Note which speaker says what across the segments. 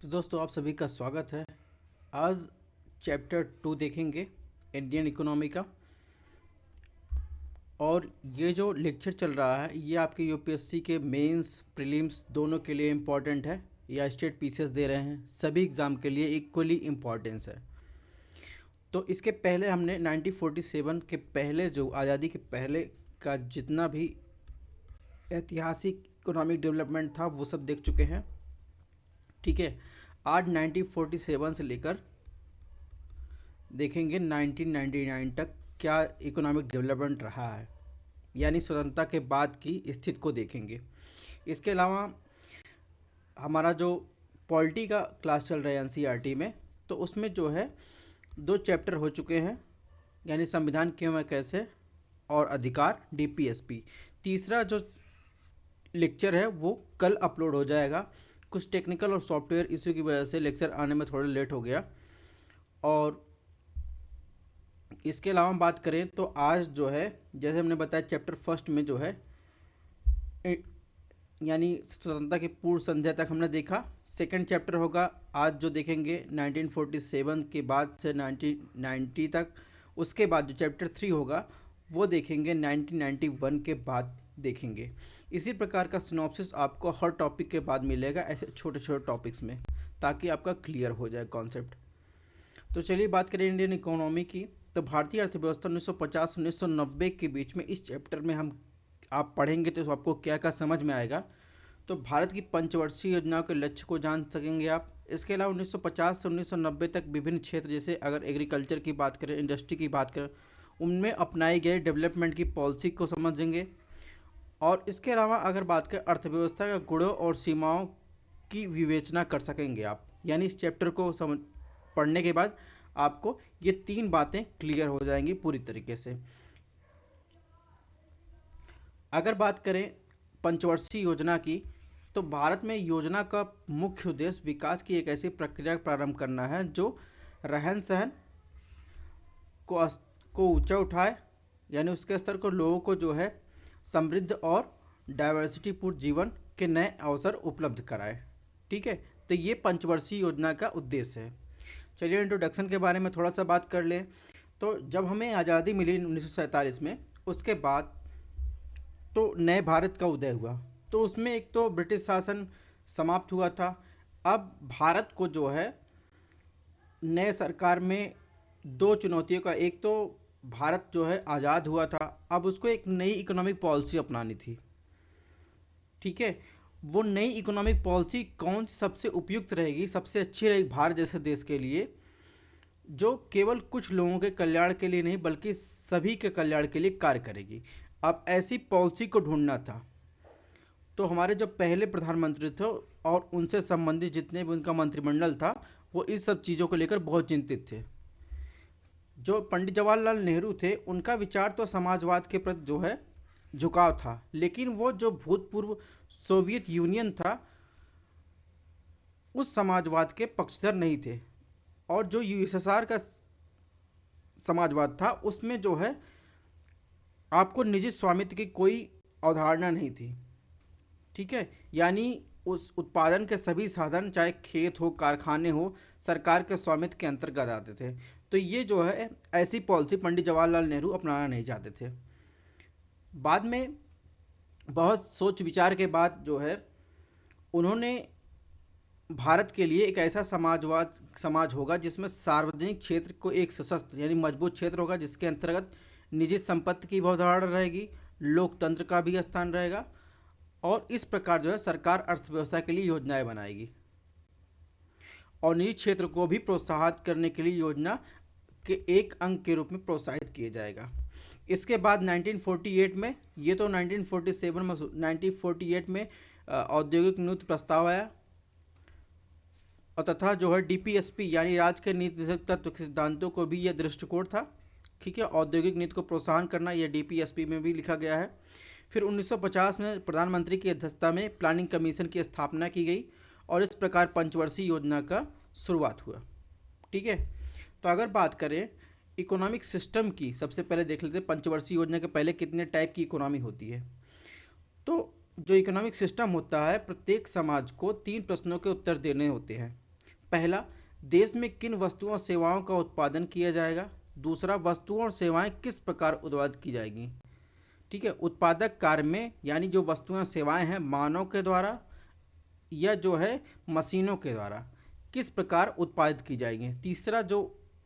Speaker 1: तो दोस्तों आप सभी का स्वागत है। आज चैप्टर 2 देखेंगे इंडियन इकोनॉमी का। और ये जो लेक्चर चल रहा है ये आपके यूपीएससी के मेंस प्रीलिम्स दोनों के लिए इम्पॉर्टेंट है, या स्टेट पीसीएस दे रहे हैं, सभी एग्ज़ाम के लिए इक्वली इम्पॉर्टेंस है। तो इसके पहले हमने 1947 के पहले, जो आज़ादी के पहले का जितना भी ऐतिहासिक इकोनॉमिक डेवलपमेंट था वो सब देख चुके हैं। ठीक है, आज 1947 से लेकर देखेंगे 1999 तक क्या इकोनॉमिक डेवलपमेंट रहा है, यानी स्वतंत्रता के बाद की स्थिति को देखेंगे। इसके अलावा हमारा जो पॉलिटी का क्लास चल रहा है एनसीईआरटी में, तो उसमें जो है 2 चैप्टर हो चुके हैं, यानी संविधान क्यों है कैसे और अधिकार डीपीएसपी। तीसरा जो लेक्चर है वो कल अपलोड हो जाएगा। कुछ टेक्निकल और सॉफ्टवेयर इशू की वजह से लेक्चर आने में थोड़ा लेट हो गया। और इसके अलावा बात करें तो आज जो है, जैसे हमने बताया चैप्टर फर्स्ट में जो है यानी स्वतंत्रता की पूर्व संध्या तक हमने देखा। सेकंड चैप्टर होगा आज जो देखेंगे 1947 के बाद से 1990 तक। उसके बाद जो चैप्टर 3 होगा वो देखेंगे 1991 के बाद देखेंगे। इसी प्रकार का सिनॉप्सिस आपको हर टॉपिक के बाद मिलेगा, ऐसे छोटे छोटे टॉपिक्स में, ताकि आपका क्लियर हो जाए कॉन्सेप्ट। तो चलिए बात करें इंडियन इकोनॉमी की। तो भारतीय अर्थव्यवस्था 1950-1990 के बीच में इस चैप्टर में हम आप पढ़ेंगे तो आपको क्या क्या समझ में आएगा। तो भारत की पंचवर्षीय योजनाओं के लक्ष्य को जान सकेंगे आप। इसके अलावा 1950 से 1990 तक विभिन्न क्षेत्र, जैसे अगर एग्रीकल्चर की बात करें, इंडस्ट्री की बात करें, उनमें अपनाई गई डेवलपमेंट की पॉलिसी को समझेंगे। और इसके अलावा अगर बात करें अर्थव्यवस्था के गुणों और सीमाओं की विवेचना कर सकेंगे आप, यानी इस चैप्टर को समझ पढ़ने के बाद आपको ये 3 बातें क्लियर हो जाएंगी पूरी तरीके से। अगर बात करें पंचवर्षीय योजना की, तो भारत में योजना का मुख्य उद्देश्य विकास की एक ऐसी प्रक्रिया प्रारंभ करना है जो रहन सहन को ऊंचा उठाए, यानी उसके स्तर को लोगों को जो है समृद्ध और डाइवर्सिटीपूर्ण जीवन के नए अवसर उपलब्ध कराए। ठीक है, तो ये पंचवर्षीय योजना का उद्देश्य है। चलिए इंट्रोडक्शन के बारे में थोड़ा सा बात कर लें। तो जब हमें आज़ादी मिली 1947 में, उसके बाद तो नए भारत का उदय हुआ। तो उसमें एक तो ब्रिटिश शासन समाप्त हुआ था। अब भारत को जो है नए सरकार में 2 चुनौतियों का, एक तो भारत जो है आज़ाद हुआ था, अब उसको एक नई इकोनॉमिक पॉलिसी अपनानी थी। ठीक है, वो नई इकोनॉमिक पॉलिसी कौन सबसे उपयुक्त रहेगी, सबसे अच्छी रहेगी भारत जैसे देश के लिए, जो केवल कुछ लोगों के कल्याण के लिए नहीं बल्कि सभी के कल्याण के लिए कार्य करेगी। अब ऐसी पॉलिसी को ढूंढना था। तो हमारे जो पहले प्रधानमंत्री थे और उनसे संबंधित जितने भी उनका मंत्रिमंडल था, वो इस सब चीज़ों को लेकर बहुत चिंतित थे। जो पंडित जवाहरलाल नेहरू थे, उनका विचार तो समाजवाद के प्रति जो है झुकाव था, लेकिन वो जो भूतपूर्व सोवियत यूनियन था उस समाजवाद के पक्षधर नहीं थे। और जो यूएसएसआर का समाजवाद था उसमें जो है आपको निजी स्वामित्व की कोई अवधारणा नहीं थी। ठीक है, यानी उस उत्पादन के सभी साधन, चाहे खेत हो कारखाने हो, सरकार के स्वामित्व के अंतर्गत आते थे। तो ये जो है ऐसी पॉलिसी पंडित जवाहरलाल नेहरू अपनाना नहीं चाहते थे। बाद में बहुत सोच विचार के बाद जो है उन्होंने भारत के लिए एक ऐसा समाज होगा जिसमें सार्वजनिक क्षेत्र को एक सशक्त यानी मजबूत क्षेत्र होगा, जिसके अंतर्गत निजी संपत्ति की अवधारणा रहेगी, लोकतंत्र का भी स्थान रहेगा। और इस प्रकार जो है सरकार अर्थव्यवस्था के लिए योजनाएं बनाएगी और निजी क्षेत्र को भी प्रोत्साहित करने के लिए योजना के एक अंग के रूप में प्रोत्साहित किया जाएगा। इसके बाद 1948 में, ये तो 1947 में, 1948 में औद्योगिक नीति प्रस्ताव आया और तथा जो है डीपीएसपी यानी राज्य के नीति निर्देशक तत्व के सिद्धांतों को भी यह दृष्टिकोण था। ठीक है, औद्योगिक नीति को प्रोत्साहन करना, यह डीपीएसपी में भी लिखा गया है। फिर 1950 में प्रधानमंत्री की अध्यक्षता में प्लानिंग कमीशन की स्थापना की गई और इस प्रकार पंचवर्षीय योजना का शुरुआत हुआ। ठीक है, तो अगर बात करें इकोनॉमिक सिस्टम की, सबसे पहले देख लेते हैं पंचवर्षीय योजना के पहले कितने टाइप की इकोनॉमी होती है। तो जो इकोनॉमिक सिस्टम होता है, प्रत्येक समाज को 3 प्रश्नों के उत्तर देने होते हैं। पहला, देश में किन वस्तुओं और सेवाओं का उत्पादन किया जाएगा। दूसरा, वस्तुओं और सेवाएं किस प्रकार उत्पादित की जाएगी। ठीक है, उत्पादक कार्य में यानी जो वस्तुएं और सेवाएं हैं मानव के द्वारा या जो है मशीनों के द्वारा किस प्रकार उत्पादित की जाएंगी। तीसरा जो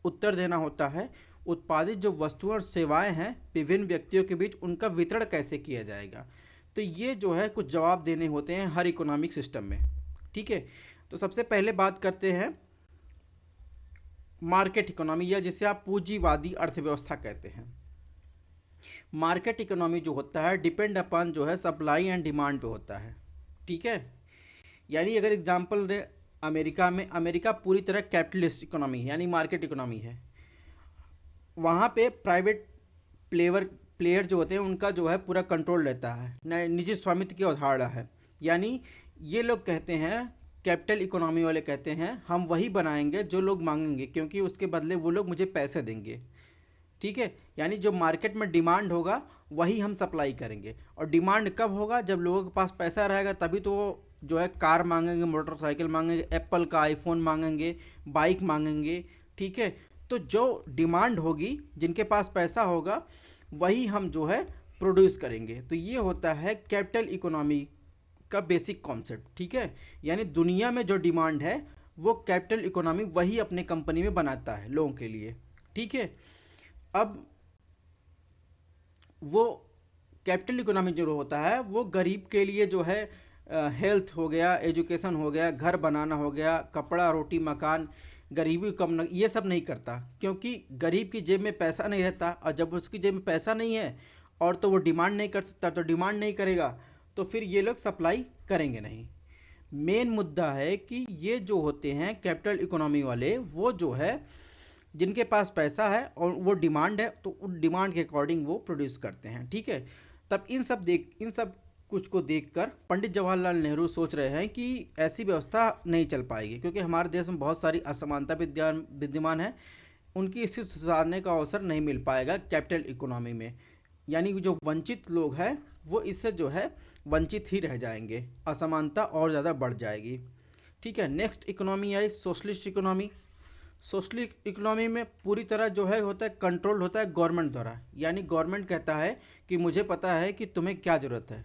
Speaker 1: उत्तर देना होता है, उत्पादित जो वस्तुएं और सेवाएं हैं विभिन्न व्यक्तियों के बीच उनका वितरण कैसे किया जाएगा। तो ये जो है कुछ जवाब देने होते हैं हर इकोनॉमिक सिस्टम में। ठीक है, तो सबसे पहले बात करते हैं मार्केट इकोनॉमी या जिसे आप पूंजीवादी अर्थव्यवस्था कहते हैं। मार्केट इकोनॉमी जो होता है डिपेंड अपॉन जो है सप्लाई एंड डिमांड पे होता है। ठीक है, यानी अगर एग्जांपल दे, अमेरिका पूरी तरह कैपिटलिस्ट इकोनॉमी यानी मार्केट इकोनॉमी है। वहाँ पे प्राइवेट प्लेयर जो होते हैं उनका जो है पूरा कंट्रोल रहता है, निजी स्वामित्व की अवधारणा है। यानी ये लोग कहते हैं, कैपिटल इकोनॉमी वाले कहते हैं हम वही बनाएंगे जो लोग मांगेंगे, क्योंकि उसके बदले वो लोग मुझे पैसे देंगे। ठीक है, यानी जो मार्केट में डिमांड होगा वही हम सप्लाई करेंगे। और डिमांड कब होगा, जब लोगों के पास पैसा रहेगा तभी तो वो जो है कार मांगेंगे, मोटरसाइकिल मांगेंगे, एप्पल का आईफोन मांगेंगे, बाइक मांगेंगे। ठीक है, तो जो डिमांड होगी, जिनके पास पैसा होगा वही हम जो है प्रोड्यूस करेंगे। तो ये होता है कैपिटल इकोनॉमी का बेसिक कॉन्सेप्ट। ठीक है, यानी दुनिया में जो डिमांड है वो कैपिटल इकोनॉमी वही अपने कंपनी में बनाता है लोगों के लिए। ठीक है, अब वो कैपिटल इकोनॉमी जो होता है वो गरीब के लिए जो है हेल्थ हो गया, एजुकेशन हो गया, घर बनाना हो गया, कपड़ा रोटी मकान, गरीबी कम न, ये सब नहीं करता, क्योंकि गरीब की जेब में पैसा नहीं रहता। और जब उसकी जेब में पैसा नहीं है और तो वो डिमांड नहीं कर सकता, तो डिमांड नहीं करेगा तो फिर ये लोग सप्लाई करेंगे नहीं। मेन मुद्दा है कि ये जो होते हैं कैपिटल इकोनॉमी वाले, वो जो है जिनके पास पैसा है और वो डिमांड है तो उस डिमांड के अकॉर्डिंग वो प्रोड्यूस करते हैं। ठीक है, तब इन सब कुछ को देखकर पंडित जवाहरलाल नेहरू सोच रहे हैं कि ऐसी व्यवस्था नहीं चल पाएगी, क्योंकि हमारे देश में बहुत सारी असमानता विद्यमान है, उनकी स्थिति सुधारने का अवसर नहीं मिल पाएगा कैपिटल इकोनॉमी में। यानी जो वंचित लोग हैं वो इससे जो है वंचित ही रह जाएंगे, असमानता और ज़्यादा बढ़ जाएगी। ठीक है, next economy I socialist economy. Socialist economy में पूरी तरह जो है होता है कंट्रोल होता है गवर्नमेंट द्वारा। यानी गवर्नमेंट कहता है कि मुझे पता है कि तुम्हें क्या ज़रूरत है।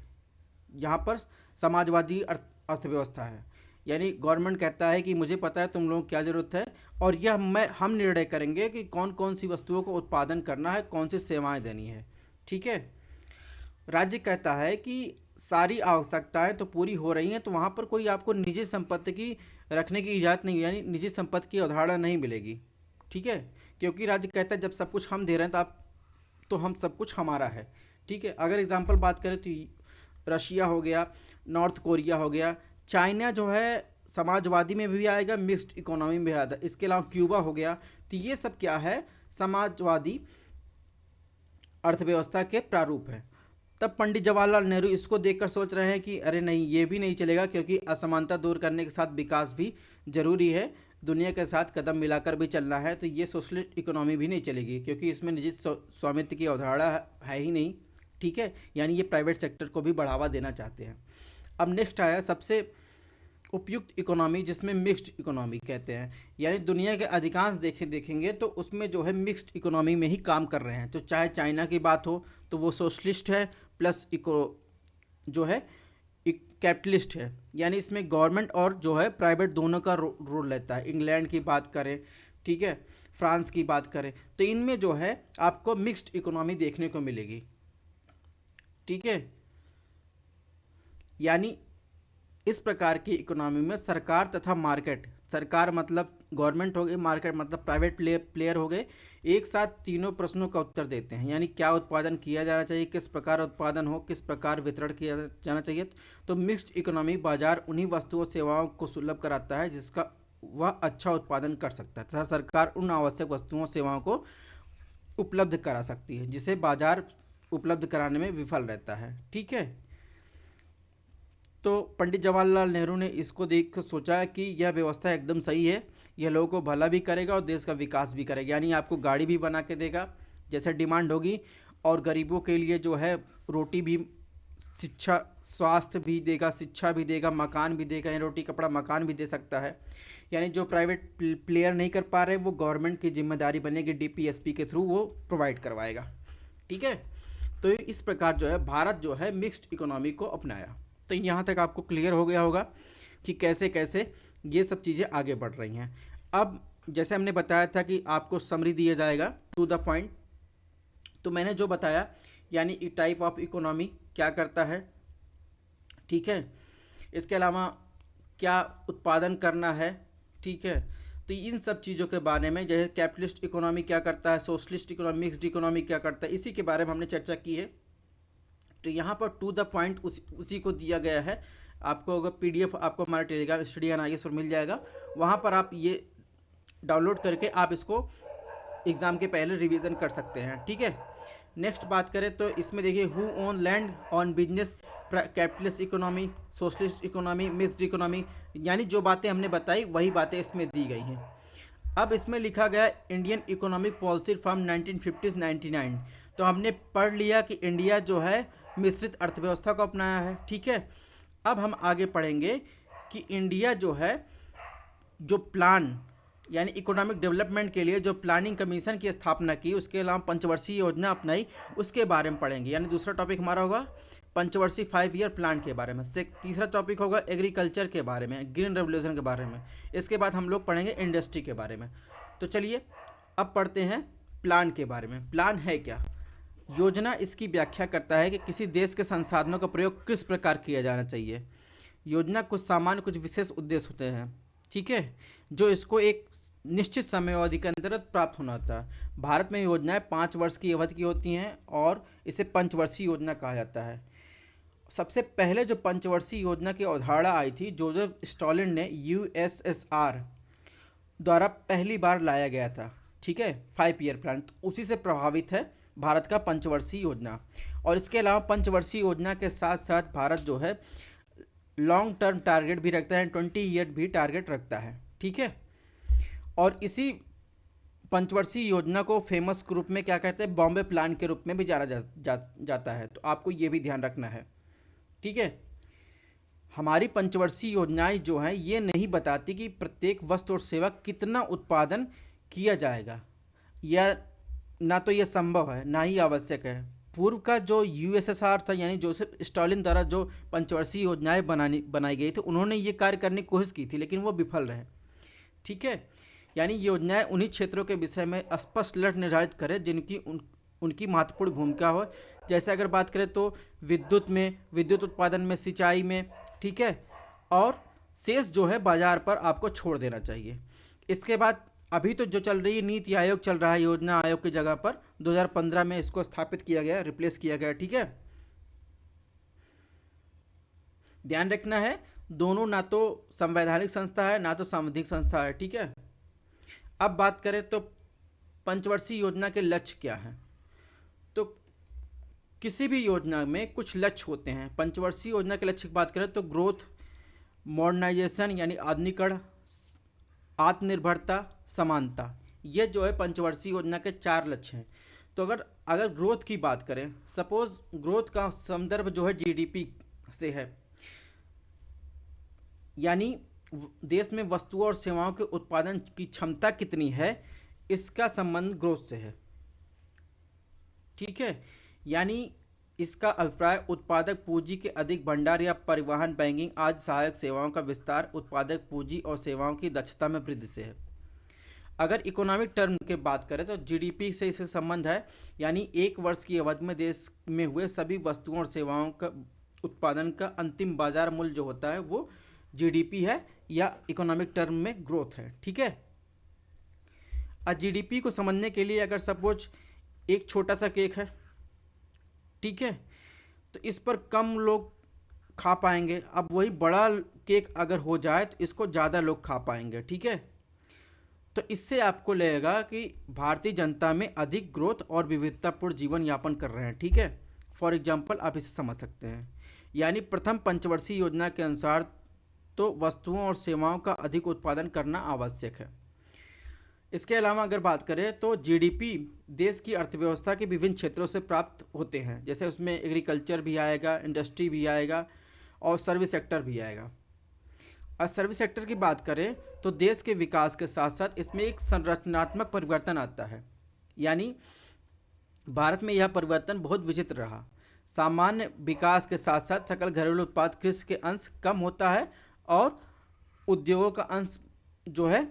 Speaker 1: यहाँ पर समाजवादी अर्थव्यवस्था है, यानी गवर्नमेंट कहता है कि मुझे पता है तुम लोगों को क्या ज़रूरत है और यह हम निर्णय करेंगे कि कौन कौन सी वस्तुओं को उत्पादन करना है, कौन सी सेवाएं देनी है। ठीक है, राज्य कहता है कि सारी आवश्यकताएं तो पूरी हो रही हैं, तो वहाँ पर कोई आपको निजी संपत्ति की रखने की इजाज़त नहीं, यानी निजी संपत्ति की अवधारणा नहीं मिलेगी। ठीक है, क्योंकि राज्य कहता है जब सब कुछ हम दे रहे हैं तो हम सब कुछ हमारा है। ठीक है, अगर एग्जांपल बात करें तो रशिया हो गया, नॉर्थ कोरिया हो गया, चाइना जो है समाजवादी में भी आएगा, मिक्स्ड इकोनॉमी में भी आएगा। इसके अलावा क्यूबा हो गया। तो ये सब क्या है, समाजवादी अर्थव्यवस्था के प्रारूप है। तब पंडित जवाहरलाल नेहरू इसको देखकर सोच रहे हैं कि अरे नहीं, ये भी नहीं चलेगा, क्योंकि असमानता दूर करने के साथ विकास भी जरूरी है, दुनिया के साथ कदम मिलाकर भी चलना है। तो ये सोशलिस्ट इकोनॉमी भी नहीं चलेगी, क्योंकि इसमें निजी स्वामित्व की अवधारणा है ही नहीं। ठीक है, यानी ये प्राइवेट सेक्टर को भी बढ़ावा देना चाहते हैं। अब नेक्स्ट आया सबसे उपयुक्त इकोनॉमी, जिसमें मिक्स्ड इकोनॉमी कहते हैं। यानी दुनिया के अधिकांश देखेंगे तो उसमें जो है मिक्स्ड इकोनॉमी में ही काम कर रहे हैं। तो चाहे चाइना की बात हो तो वो सोशलिस्ट है प्लस जो है कैपिटलिस्ट है, यानी इसमें गवर्नमेंट और जो है प्राइवेट दोनों का रोल रहता है। इंग्लैंड की बात करें, ठीक है, फ्रांस की बात करें, तो इनमें जो है आपको मिक्स्ड इकोनॉमी देखने को मिलेगी। ठीक है, यानी इस प्रकार की इकोनॉमी में सरकार तथा मार्केट, सरकार मतलब गवर्नमेंट हो गई, मार्केट मतलब प्राइवेट प्लेयर हो गए, एक साथ तीनों प्रश्नों का उत्तर देते हैं। यानी क्या उत्पादन किया जाना चाहिए, किस प्रकार उत्पादन हो, किस प्रकार वितरण किया जाना चाहिए। तो मिक्स्ड इकोनॉमी बाजार उन्हीं वस्तुओं सेवाओं को सुलभ कराता है जिसका वह अच्छा उत्पादन कर सकता है, तथा सरकार उन आवश्यक वस्तुओं सेवाओं को उपलब्ध करा सकती है जिसे बाजार उपलब्ध कराने में विफल रहता है। ठीक है, तो पंडित जवाहरलाल नेहरू ने इसको देख कर सोचा कि यह व्यवस्था एकदम सही है, यह लोगों को भला भी करेगा और देश का विकास भी करेगा। यानी आपको गाड़ी भी बना के देगा जैसे डिमांड होगी, और गरीबों के लिए जो है रोटी भी शिक्षा, स्वास्थ्य भी देगा, शिक्षा भी देगा, मकान भी देगा, यानी रोटी कपड़ा मकान भी दे सकता है। यानी जो प्राइवेट प्लेयर नहीं कर पा रहे वो गवर्नमेंट की जिम्मेदारी बनेगी, डीपीएसपी के थ्रू वो प्रोवाइड करवाएगा। ठीक है, तो इस प्रकार जो है भारत जो है मिक्स्ड इकोनॉमी को अपनाया। तो यहाँ तक आपको क्लियर हो गया होगा कि कैसे कैसे ये सब चीज़ें आगे बढ़ रही हैं। अब जैसे हमने बताया था कि आपको समरी दिया जाएगा टू द पॉइंट, तो मैंने जो बताया यानी टाइप ऑफ इकोनॉमी क्या करता है, ठीक है, इसके अलावा क्या उत्पादन करना है, ठीक है, तो इन सब चीज़ों के बारे में, जैसे कैपिटलिस्ट इकोनॉमी क्या करता है, सोशलिस्ट इकोनॉमी, मिक्स्ड इकोनॉमी क्या करता है, इसी के बारे में हमने चर्चा की है। तो यहाँ पर टू द पॉइंट उसी को दिया गया है। आपको अगर पीडीएफ आपको हमारे टेलीग्राम स्टडी एंड आईएएस पर मिल जाएगा, वहाँ पर आप ये डाउनलोड करके आप इसको एग्ज़ाम के पहले रिवीजन कर सकते हैं। ठीक है, नेक्स्ट बात करें तो इसमें देखिए who own land on business, capitalist economy, socialist economy, mixed economy, यानी जो बातें हमने बताई वही बातें इसमें दी गई हैं। अब इसमें लिखा गया इंडियन इकोनॉमिक पॉलिसी फ्रॉम 1950-99। तो हमने पढ़ लिया कि इंडिया जो है मिश्रित अर्थव्यवस्था को अपनाया है। ठीक है, अब हम आगे पढ़ेंगे कि इंडिया जो है जो प्लान यानी इकोनॉमिक डेवलपमेंट के लिए जो प्लानिंग कमीशन की स्थापना की, उसके अलावा पंचवर्षीय योजना अपनाई, उसके बारे में पढ़ेंगे। यानी दूसरा टॉपिक हमारा होगा पंचवर्षीय 5 ईयर प्लान के बारे में। तीसरा टॉपिक होगा एग्रीकल्चर के बारे में, ग्रीन रेवोल्यूशन के बारे में। इसके बाद हम लोग पढ़ेंगे इंडस्ट्री के बारे में। तो चलिए अब पढ़ते हैं प्लान के बारे में। प्लान है क्या? योजना इसकी व्याख्या करता है कि किसी देश के संसाधनों का प्रयोग किस प्रकार किया जाना चाहिए। योजना कुछ सामान्य कुछ विशेष उद्देश्य होते हैं, ठीक है, जो इसको एक निश्चित समय अवधि के अंतर्गत प्राप्त होना होता है। भारत में योजनाएं 5 वर्ष की अवधि की होती हैं और इसे पंचवर्षीय योजना कहा जाता है। सबसे पहले जो पंचवर्षीय योजना की अवधारणा आई थी, जोसेफ स्टॉलिन ने यूएसएसआर द्वारा पहली बार लाया गया था। ठीक है, 5 ईयर प्लान, तो उसी से प्रभावित है भारत का पंचवर्षीय योजना। और इसके अलावा पंचवर्षीय योजना के साथ साथ भारत जो है लॉन्ग टर्म टारगेट भी रखता है, 20 ईयर भी टारगेट रखता है। ठीक है, और इसी पंचवर्षीय योजना को फेमस ग्रुप में क्या कहते हैं, बॉम्बे प्लान के रूप में भी जाना जाता है। तो आपको ये भी ध्यान रखना है। ठीक है, हमारी पंचवर्षीय योजनाएं जो हैं ये नहीं बताती कि प्रत्येक वस्तु और सेवा कितना उत्पादन किया जाएगा, या ना तो ये संभव है ना ही आवश्यक है। पूर्व का जो यूएसएसआर था यानी जोसेफ स्टॉलिन द्वारा जो पंचवर्षीय योजनाएं बनाई गई थी, उन्होंने ये कार्य करने की कोशिश की थी लेकिन वो विफल रहे। ठीक है, यानी योजनाएं उन्हीं क्षेत्रों के विषय में स्पष्ट लक्ष्य निर्धारित करें जिनकी उनकी महत्वपूर्ण भूमिका हो। जैसे अगर बात करें तो विद्युत में, विद्युत उत्पादन में, सिंचाई में, ठीक है, और शेष जो है बाजार पर आपको छोड़ देना चाहिए। इसके बाद अभी तो जो चल रही है नीति आयोग चल रहा है, योजना आयोग की जगह पर 2015 में इसको स्थापित किया गया, रिप्लेस किया गया। ठीक है, ध्यान रखना है दोनों ना तो संवैधानिक संस्था है ना तो सांविधिक संस्था है। ठीक है, अब बात करें तो पंचवर्षीय योजना के लक्ष्य क्या हैं। तो किसी भी योजना में कुछ लक्ष्य होते हैं। पंचवर्षीय योजना के लक्ष्य की बात करें तो ग्रोथ, मॉडर्नाइजेशन यानी आधुनिकीकरण, आत्मनिर्भरता, समानता, ये जो है पंचवर्षीय योजना के 4 लक्ष्य हैं। तो अगर ग्रोथ की बात करें, सपोज ग्रोथ का संदर्भ जो है जीडीपी से है, यानी देश में वस्तुओं और सेवाओं के उत्पादन की क्षमता कितनी है, इसका संबंध ग्रोथ से है। ठीक है, यानी इसका अभिप्राय उत्पादक पूंजी के अधिक भंडार या परिवहन, बैंकिंग आदि सहायक सेवाओं का विस्तार उत्पादक पूंजी और सेवाओं की दक्षता में वृद्धि से है। अगर इकोनॉमिक टर्म की बात करें तो जीडीपी से इससे संबंध है, यानी 1 वर्ष की अवधि में देश में हुए सभी वस्तुओं और सेवाओं का उत्पादन का अंतिम बाजार मूल्य जो होता है वो जीडीपी है या इकोनॉमिक टर्म में ग्रोथ है। ठीक है, आज जीडीपी को समझने के लिए अगर सपोज एक छोटा सा केक है, ठीक है, तो इस पर कम लोग खा पाएंगे। अब वही बड़ा केक अगर हो जाए तो इसको ज़्यादा लोग खा पाएंगे। ठीक है, तो इससे आपको लगेगा कि भारतीय जनता में अधिक ग्रोथ और विविधतापूर्ण जीवन यापन कर रहे हैं। ठीक है, फॉर एग्जांपल आप इसे समझ सकते हैं। यानी प्रथम पंचवर्षीय योजना के अनुसार तो वस्तुओं और सेवाओं का अधिक उत्पादन करना आवश्यक है। इसके अलावा अगर बात करें तो जीडीपी देश की अर्थव्यवस्था के विभिन्न क्षेत्रों से प्राप्त होते हैं, जैसे उसमें एग्रीकल्चर भी आएगा, इंडस्ट्री भी आएगा और सर्विस सेक्टर भी आएगा। और सर्विस सेक्टर की बात करें तो देश के विकास के साथ साथ इसमें एक संरचनात्मक परिवर्तन आता है। यानी भारत में यह परिवर्तन बहुत विचित्र रहा। सामान्य विकास के साथ साथ सकल घरेलू उत्पाद कृषि के अंश कम होता है और उद्योगों का अंश जो है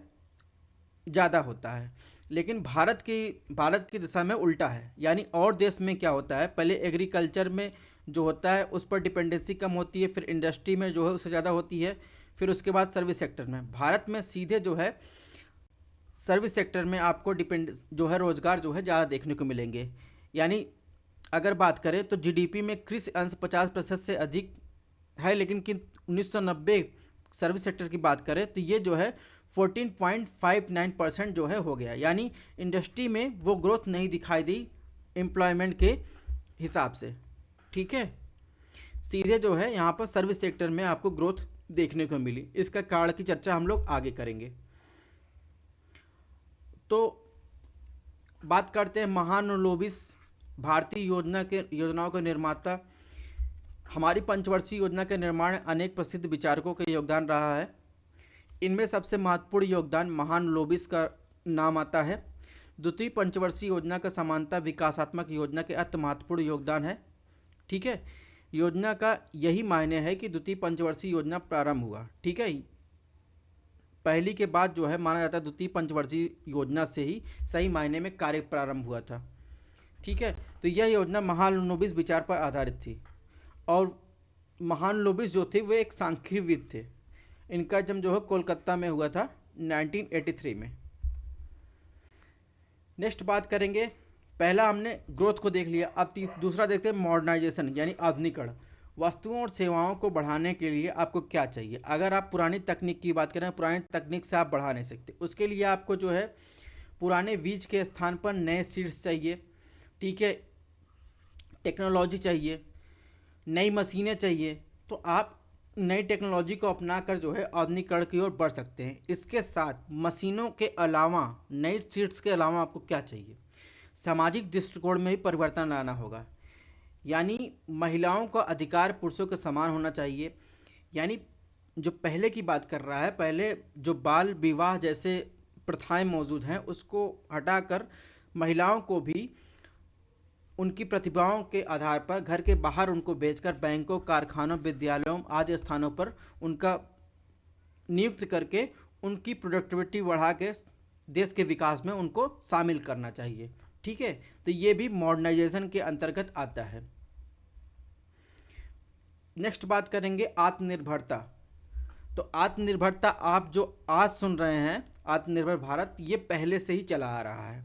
Speaker 1: ज़्यादा होता है। लेकिन भारत की दिशा में उल्टा है। यानी और देश में क्या होता है, पहले एग्रीकल्चर में जो होता है उस पर डिपेंडेंसी कम होती है, फिर इंडस्ट्री में जो है उससे ज़्यादा होती है, फिर उसके बाद सर्विस सेक्टर में। भारत में सीधे जो है सर्विस सेक्टर में आपको डिपेंड जो है रोज़गार जो है ज़्यादा देखने को मिलेंगे। यानी अगर बात करें तो जीडीपी में कृषि अंश 50% से अधिक है, लेकिन कि 1990 सर्विस सेक्टर की बात करें तो ये जो है 14.59% जो है हो गया। यानी इंडस्ट्री में वो ग्रोथ नहीं दिखाई दी एम्प्लॉयमेंट के हिसाब से। ठीक है, सीधे जो है यहाँ पर सर्विस सेक्टर में आपको ग्रोथ देखने को मिली। इसका कारण की चर्चा हम लोग आगे करेंगे। तो बात करते हैं महालनोबिस भारतीय योजनाओं के निर्माता। हमारी पंचवर्षीय योजना के निर्माण में अनेक प्रसिद्ध विचारकों का योगदान रहा है। इनमें सबसे महत्वपूर्ण योगदान महालनोबिस का नाम आता है। द्वितीय पंचवर्षीय योजना का समानता विकासात्मक योजना के अति महत्वपूर्ण योगदान है। ठीक है, योजना का यही मायने है कि द्वितीय पंचवर्षीय योजना प्रारंभ हुआ। ठीक है, पहली के बाद जो है माना जाता है द्वितीय पंचवर्षीय योजना से ही सही मायने में कार्य प्रारंभ हुआ था। ठीक है, तो यह योजना महालनोबिस विचार पर आधारित थी और महालनोबिस जो थे वे एक सांख्यिकीविद थे। इनका जन्म जो है कोलकाता में हुआ था 1983 में। नेक्स्ट बात करेंगे, पहला हमने ग्रोथ को देख लिया, अब दूसरा देखते हैं मॉडर्नाइजेशन यानी आधुनिकरण। वस्तुओं और सेवाओं को बढ़ाने के लिए आपको क्या चाहिए? अगर आप पुरानी तकनीक की बात करें, पुरानी तकनीक से आप बढ़ा नहीं सकते। उसके लिए आपको जो है पुराने बीज के स्थान पर नए सीड्स चाहिए। ठीक है, टेक्नोलॉजी चाहिए, नई मशीनें चाहिए। तो आप नई टेक्नोलॉजी को अपनाकर जो है आधुनिकरण की ओर बढ़ सकते हैं। इसके साथ मशीनों के अलावा, नई सीड्स के अलावा आपको क्या चाहिए? सामाजिक दृष्टिकोण में भी परिवर्तन लाना होगा। यानी महिलाओं का अधिकार पुरुषों के समान होना चाहिए। यानी जो पहले की बात कर रहा है, पहले जो बाल विवाह जैसे प्रथाएं मौजूद हैं उसको हटाकर महिलाओं को भी उनकी प्रतिभाओं के आधार पर घर के बाहर उनको बेचकर बैंकों, कारखानों, विद्यालयों आदि स्थानों पर उनका नियुक्त करके उनकी प्रोडक्टिविटी बढ़ा के देश के विकास में उनको शामिल करना चाहिए। ठीक है, तो ये भी मॉडर्नाइजेशन के अंतर्गत आता है। नेक्स्ट बात करेंगे आत्मनिर्भरता। तो आत्मनिर्भरता आप जो आज सुन रहे हैं आत्मनिर्भर भारत, ये पहले से ही चला आ रहा है।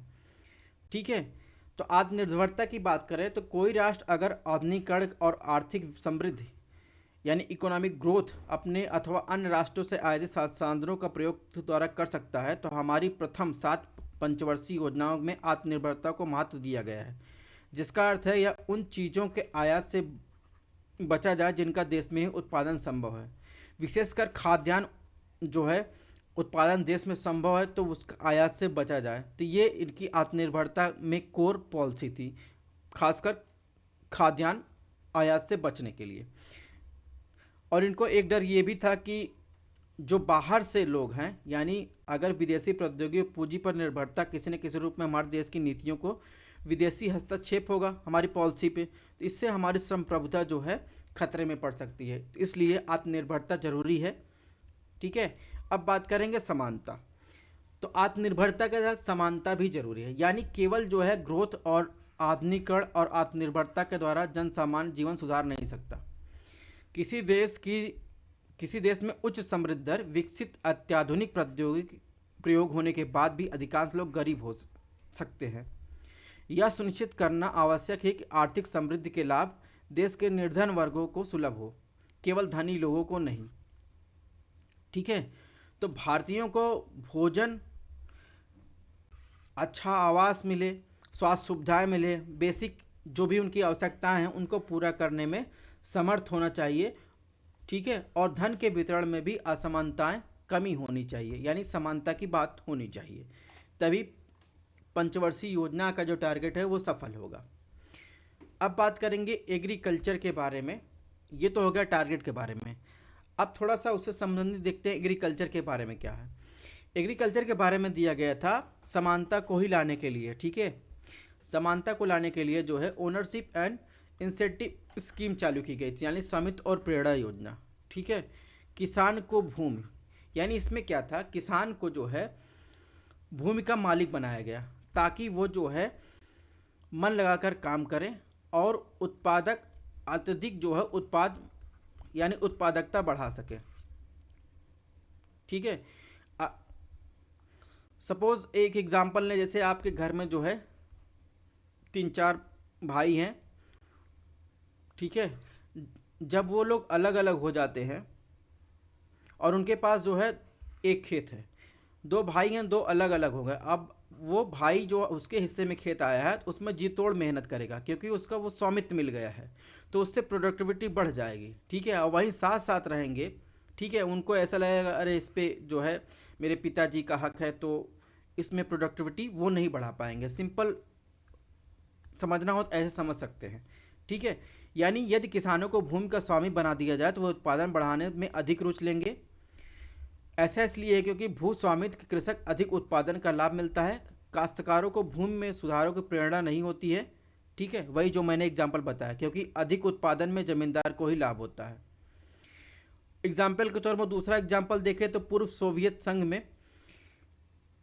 Speaker 1: ठीक है, तो आत्मनिर्भरता की बात करें तो कोई राष्ट्र अगर आधुनिकीकरण और आर्थिक समृद्धि यानी इकोनॉमिक ग्रोथ अपने अथवा अन्य राष्ट्रों से आयातित साधनों का प्रयोग द्वारा कर सकता है, तो हमारी प्रथम 7 पंचवर्षीय योजनाओं में आत्मनिर्भरता को महत्व दिया गया है। जिसका अर्थ है यह उन चीज़ों के आयात से बचा जाए जिनका देश में ही उत्पादन संभव है। विशेषकर खाद्यान्न जो है उत्पादन देश में संभव है तो उसका आयात से बचा जाए। तो ये इनकी आत्मनिर्भरता में कोर पॉलिसी थी, खासकर खाद्यान्न आयात से बचने के लिए। और इनको एक डर ये भी था कि जो बाहर से लोग हैं, यानी अगर विदेशी प्रौद्योगिकी पूंजी पर निर्भरता किसी न किसी रूप में हमारे देश की नीतियों को विदेशी हस्तक्षेप होगा हमारी पॉलिसी पे, तो इससे हमारी संप्रभुता जो है खतरे में पड़ सकती है। तो इसलिए आत्मनिर्भरता जरूरी है। ठीक है, अब बात करेंगे समानता। तो आत्मनिर्भरता के साथ समानता भी जरूरी है। यानी केवल जो है ग्रोथ और आधुनिकीकरण और आत्मनिर्भरता के द्वारा जन सामान्य जीवन सुधार नहीं सकता। किसी देश में उच्च समृद्धि दर, विकसित अत्याधुनिक प्रौद्योगिकी प्रयोग होने के बाद भी अधिकांश लोग गरीब हो सकते हैं। यह सुनिश्चित करना आवश्यक है कि आर्थिक समृद्धि के लाभ देश के निर्धन वर्गों को सुलभ हो, केवल धनी लोगों को नहीं। ठीक है, तो भारतीयों को भोजन, अच्छा आवास मिले, स्वास्थ्य सुविधाएं मिले, बेसिक जो भी उनकी आवश्यकताएं हैं उनको पूरा करने में समर्थ होना चाहिए। ठीक है, और धन के वितरण में भी असमानताएं कमी होनी चाहिए, यानी समानता की बात होनी चाहिए। तभी पंचवर्षीय योजना का जो टारगेट है वो सफल होगा। अब बात करेंगे एग्रीकल्चर के बारे में। ये तो हो गया टारगेट के बारे में। अब थोड़ा सा उससे संबंधित देखते हैं एग्रीकल्चर के बारे में क्या है। एग्रीकल्चर के बारे में दिया गया था समानता को ही लाने के लिए, ठीक है। समानता को लाने के लिए जो है ओनरशिप एंड इंसेंटिव स्कीम चालू की गई थी, यानी स्वामित्व और प्रेरणा योजना, ठीक है। किसान को भूमि, यानी इसमें क्या था, किसान को जो है भूमि का मालिक बनाया गया ताकि वो जो है मन लगाकर काम करें और उत्पादक अत्यधिक जो है उत्पाद यानी उत्पादकता बढ़ा सके, ठीक है। सपोज एक एग्जांपल लें, जैसे आपके घर में जो है 3-4 भाई हैं, ठीक है। जब वो लोग अलग अलग हो जाते हैं और उनके पास जो है एक खेत है, 2 भाई हैं, 2 अलग अलग हो गए। अब वो भाई जो उसके हिस्से में खेत आया है तो उसमें जी तोड़ मेहनत करेगा क्योंकि उसका वो स्वामित्व मिल गया है, तो उससे प्रोडक्टिविटी बढ़ जाएगी, ठीक है। और वहीं साथ साथ रहेंगे, ठीक है। उनको ऐसा लगेगा अरे इस पे जो है मेरे पिताजी का हक है, तो इसमें प्रोडक्टिविटी वो नहीं बढ़ा पाएंगे। सिंपल समझना हो तो ऐसे समझ सकते हैं, ठीक है। यानी यदि किसानों को भूमि का स्वामी बना दिया जाए तो वो उत्पादन बढ़ाने में अधिक रुचि लेंगे। ऐसा इसलिए है क्योंकि भू स्वामित्व कृषक अधिक उत्पादन का लाभ मिलता है, काश्तकारों को भूमि में सुधारों की प्रेरणा नहीं होती है, ठीक है। वही जो मैंने एग्जाम्पल बताया, क्योंकि अधिक उत्पादन में जमींदार को ही लाभ होता है। एग्जाम्पल के तौर पर दूसरा एग्जाम्पल देखें तो पूर्व सोवियत संघ में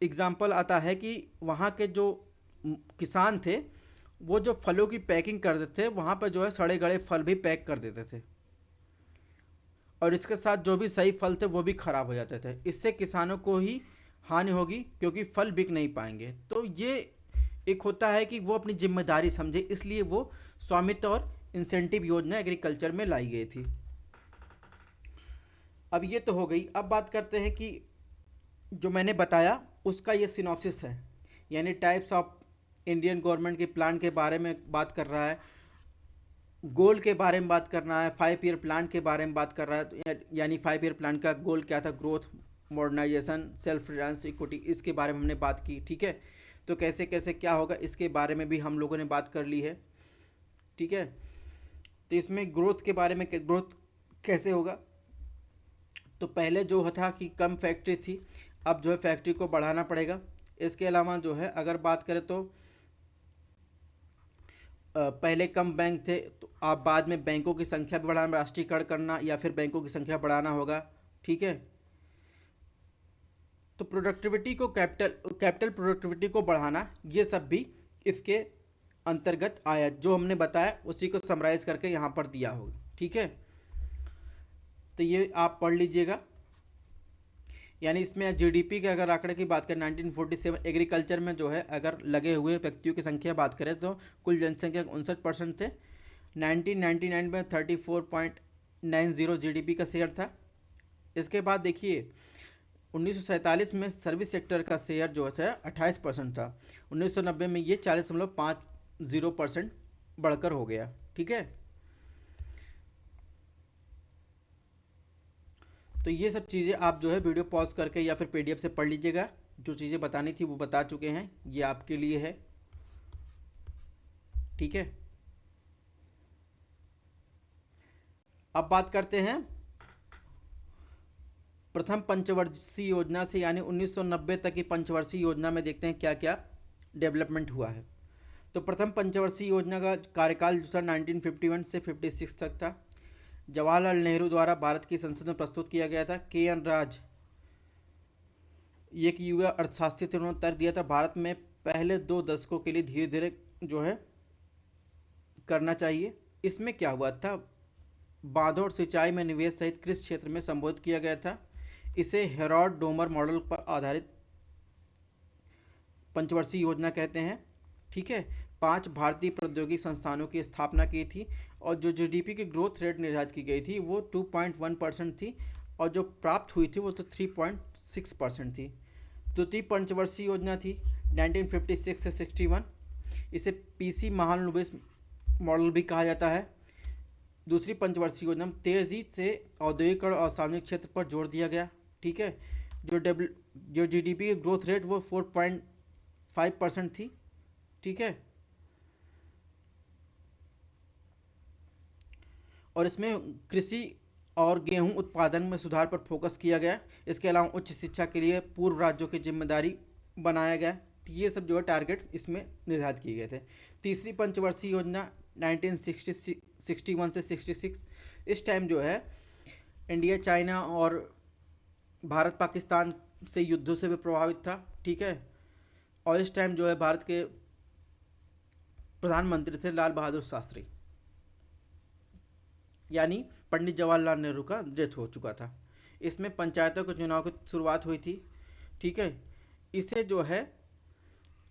Speaker 1: एग्जाम्पल आता है कि वहाँ के जो किसान थे वो जो फलों की पैकिंग करते थे वहाँ पर जो है सड़े गले फल भी पैक कर देते थे, और इसके साथ जो भी सही फल थे वो भी खराब हो जाते थे। इससे किसानों को ही हानि होगी क्योंकि फल बिक नहीं पाएंगे। तो ये एक होता है कि वो अपनी जिम्मेदारी समझे, इसलिए वो स्वामित्व और इंसेंटिव योजना एग्रीकल्चर में लाई गई थी। अब ये तो हो गई। अब बात करते हैं कि जो मैंने बताया उसका ये सिनॉप्सिस है, यानी टाइप्स ऑफ इंडियन गवर्नमेंट के प्लान के बारे में बात कर रहा है, गोल के बारे में बात करना है, 5 ईयर प्लान के बारे में बात कर रहा है। तो यानी 5 ईयर प्लान का गोल क्या था, growth, modernisation, self reliance, equity, इसके बारे में हमने बात की, ठीक है। तो कैसे कैसे क्या होगा इसके बारे में भी हम लोगों ने बात कर ली है, ठीक है। तो इसमें ग्रोथ के बारे में, ग्रोथ कैसे होगा, तो पहले जो था कि कम फैक्ट्री थी, अब जो है फैक्ट्री को बढ़ाना पड़ेगा। इसके अलावा जो है अगर बात करें तो पहले कम बैंक थे, तो आप बाद में बैंकों की संख्या भी बढ़ाना, राष्ट्रीयकरण करना या फिर बैंकों की संख्या बढ़ाना होगा, ठीक है। तो प्रोडक्टिविटी को कैपिटल प्रोडक्टिविटी को बढ़ाना, ये सब भी इसके अंतर्गत आया। जो हमने बताया उसी को समराइज करके यहाँ पर दिया होगा, ठीक है। तो ये आप पढ़ लीजिएगा। यानी इसमें जीडीपी के अगर आंकड़े की बात करें 1947 एग्रीकल्चर में जो है अगर लगे हुए व्यक्तियों की संख्या बात करें तो कुल जनसंख्या 59% थे। 1999 में 34.90 जीडीपी का शेयर था। इसके बाद देखिए 1947 में सर्विस सेक्टर का शेयर जो है 28% था। 1990 में ये 40.50% बढ़कर हो गया, ठीक है। तो ये सब चीज़ें आप जो है वीडियो पॉज करके या फिर पीडीएफ से पढ़ लीजिएगा। जो चीज़ें बतानी थी वो बता चुके हैं, ये आपके लिए है, ठीक है। अब बात करते हैं प्रथम पंचवर्षीय योजना से, यानी 1990 तक की पंचवर्षीय योजना में देखते हैं क्या क्या डेवलपमेंट हुआ है। तो प्रथम पंचवर्षीय योजना का कार्यकाल जो था 1951 से 56 तक था। जवाहरलाल नेहरू द्वारा भारत की संसद में प्रस्तुत किया गया था। के.एन. राज ये एक युवा अर्थशास्त्री थे, उन्होंने तर्क दिया था भारत में पहले 2 दशकों के लिए धीरे धीरे जो है करना चाहिए। इसमें क्या हुआ था, बांधों और सिंचाई में निवेश सहित कृषि क्षेत्र में संबोधित किया गया था। इसे हेरोल्ड डोमर मॉडल पर आधारित पंचवर्षीय योजना कहते हैं, ठीक है। 5 भारतीय प्रौद्योगिकी संस्थानों की स्थापना की थी और जो जीडीपी की ग्रोथ रेट निर्धारित की गई थी वो 2.1% थी और जो प्राप्त हुई थी वो तो 3.6% थी। द्वितीय पंचवर्षीय योजना थी 1956 से 61। इसे पीसी महालनोबिस मॉडल भी कहा जाता है। दूसरी पंचवर्षीय योजना में तेज़ी से औद्योगिकरण और सार्वजनिक क्षेत्र पर जोर दिया गया, ठीक है। जो जीडीपी की ग्रोथ रेट वो 5% थी। ठीक है, और इसमें कृषि और गेहूं उत्पादन में सुधार पर फोकस किया गया। इसके अलावा उच्च शिक्षा के लिए पूर्व राज्यों की जिम्मेदारी बनाया गया। तो ये सब जो है टारगेट इसमें निर्धारित किए गए थे। तीसरी पंचवर्षीय योजना 1961 से 66, इस टाइम जो है इंडिया चाइना और भारत पाकिस्तान से युद्धों से भी प्रभावित था। ठीक है, और इस टाइम जो है भारत के प्रधानमंत्री थे लाल बहादुर शास्त्री, यानी पंडित जवाहरलाल नेहरू का डेथ हो चुका था। इसमें पंचायतों के चुनाव की शुरुआत हुई थी। ठीक है, इसे जो है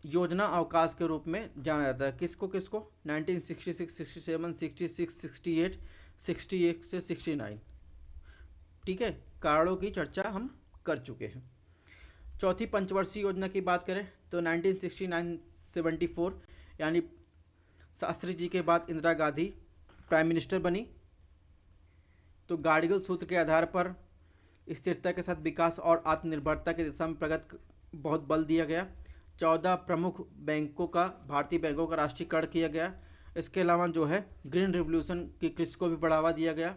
Speaker 1: योजना अवकाश के रूप में जाना जाता है। किसको किसको 1966, 67, 66, 68, 68 से 69। ठीक है, कारणों की चर्चा हम कर चुके हैं। चौथी पंचवर्षीय योजना की बात करें तो 1969-74, यानी शास्त्री जी के बाद इंदिरा गांधी प्राइम मिनिस्टर बनी। तो गाड़ियल सूत्र के आधार पर स्थिरता के साथ विकास और आत्मनिर्भरता की दिशा में प्रगति बहुत बल दिया गया। 14 प्रमुख बैंकों का, भारतीय बैंकों का राष्ट्रीयकरण किया गया। इसके अलावा जो है ग्रीन रिवोल्यूशन की कृषि को भी बढ़ावा दिया गया।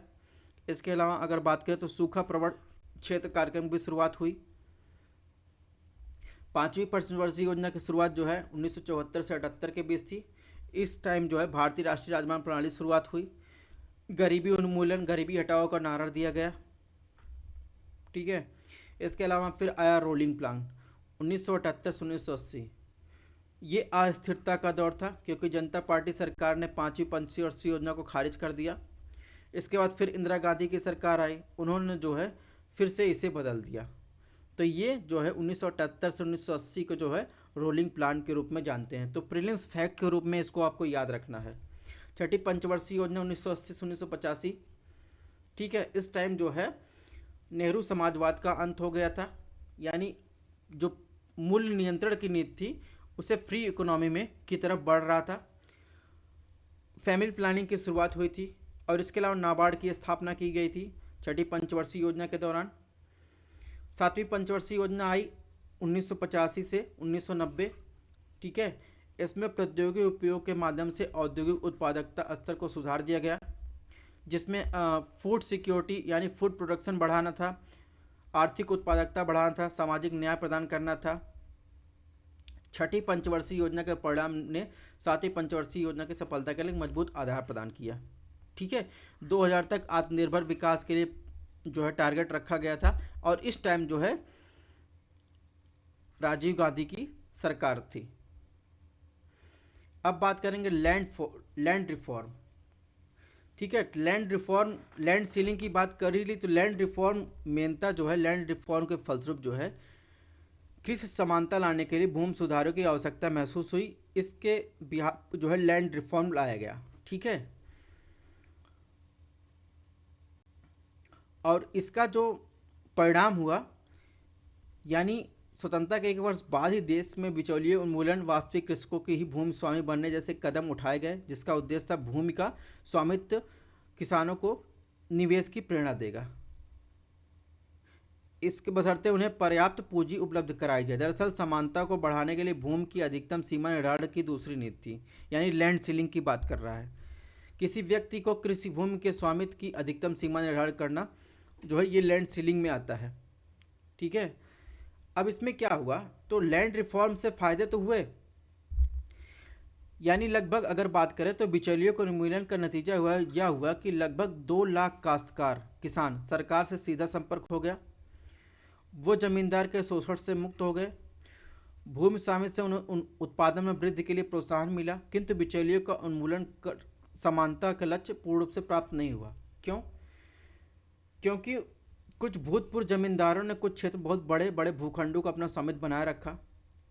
Speaker 1: इसके अलावा अगर बात करें तो सूखा प्रवण क्षेत्र कार्यक्रम की शुरुआत हुई। पांचवी पंचवर्षीय योजना की शुरुआत जो है 1974 से 78 के बीच थी। इस टाइम जो है भारतीय राष्ट्रीय राजमार्ग प्रणाली शुरुआत हुई। गरीबी उन्मूलन, गरीबी हटाओ का नारा दिया गया। ठीक है, इसके अलावा फिर आया रोलिंग प्लान 1978 से 1980। ये अस्थिरता का दौर था क्योंकि जनता पार्टी सरकार ने पांचवी पंचवर्षीय योजना को खारिज कर दिया। इसके बाद फिर इंदिरा गांधी की सरकार आई, उन्होंने जो है फिर से इसे बदल दिया। तो ये जो है 1978 से 1980 को जो है रोलिंग प्लान के रूप में जानते हैं। तो प्रीलिम्स फैक्ट के रूप में इसको आपको याद रखना है। छठी पंचवर्षीय योजना 1980 से 1985। ठीक है, इस टाइम जो है नेहरू समाजवाद का अंत हो गया था, यानी जो मूल्य नियंत्रण की नीति थी उसे फ्री इकोनॉमी में की तरफ बढ़ रहा था। फैमिली प्लानिंग की शुरुआत हुई थी और इसके अलावा नाबार्ड की स्थापना की गई थी छठी पंचवर्षीय योजना के दौरान। सातवीं पंचवर्षीय योजना आई 1985 से 1990। ठीक है, इसमें प्रौद्योगिकी उपयोग के माध्यम से औद्योगिक उत्पादकता स्तर को सुधार दिया गया, जिसमें फूड सिक्योरिटी यानी फूड प्रोडक्शन बढ़ाना था, आर्थिक उत्पादकता बढ़ाना था, सामाजिक न्याय प्रदान करना था। छठी पंचवर्षीय योजना के परिणाम ने सातवीं पंचवर्षीय योजना की सफलता के लिए मजबूत आधार प्रदान किया। ठीक है, 2000 तक आत्मनिर्भर विकास के लिए जो है टारगेट रखा गया था और इस टाइम जो है राजीव गांधी की सरकार थी। अब बात करेंगे लैंड रिफॉर्म। ठीक है, लैंड रिफॉर्म, लैंड सीलिंग की बात कर ही ली तो लैंड रिफॉर्म मेनता जो है लैंड रिफॉर्म के फलस्वरूप जो है कृषि समानता लाने के लिए भूमि सुधारों की आवश्यकता महसूस हुई। इसके बिहार जो है लैंड रिफॉर्म लाया गया। ठीक है, और इसका जो परिणाम हुआ, यानी स्वतंत्रता के 1 वर्ष बाद ही देश में बिचौलिए उन्मूलन, वास्तविक कृषकों के ही भूमि स्वामी बनने जैसे कदम उठाए गए, जिसका उद्देश्य था भूमि का स्वामित्व किसानों को निवेश की प्रेरणा देगा। इसके बशर्ते उन्हें पर्याप्त पूंजी उपलब्ध कराई जाए। दरअसल समानता को बढ़ाने के लिए भूमि की अधिकतम सीमा निर्धारण की दूसरी नीति थी, यानी लैंड सीलिंग की बात कर रहा है। किसी व्यक्ति को कृषि भूमि के स्वामित्व की अधिकतम सीमा निर्धारण करना जो है ये लैंड सीलिंग में आता है। ठीक है, अब इसमें क्या हुआ, तो लैंड रिफॉर्म से फायदे तो हुए, यानी लगभग अगर बात करें तो बिचौलियों को उन्मूलन का नतीजा हुआ कि लगभग 2 लाख काश्तकार किसान सरकार से सीधा संपर्क हो गया। वो जमींदार के शोषण से मुक्त हो गए। भूमि स्वामित्व से उन्हें उत्पादन में वृद्धि के लिए प्रोत्साहन मिला, किंतु बिचौलियों का उन्मूलन कर समानता का लक्ष्य पूर्ण रूप से प्राप्त नहीं हुआ। क्यों? क्योंकि कुछ भूतपूर्व जमींदारों ने कुछ क्षेत्र बहुत बड़े बड़े भूखंडों को अपना स्वामित्व बनाए रखा।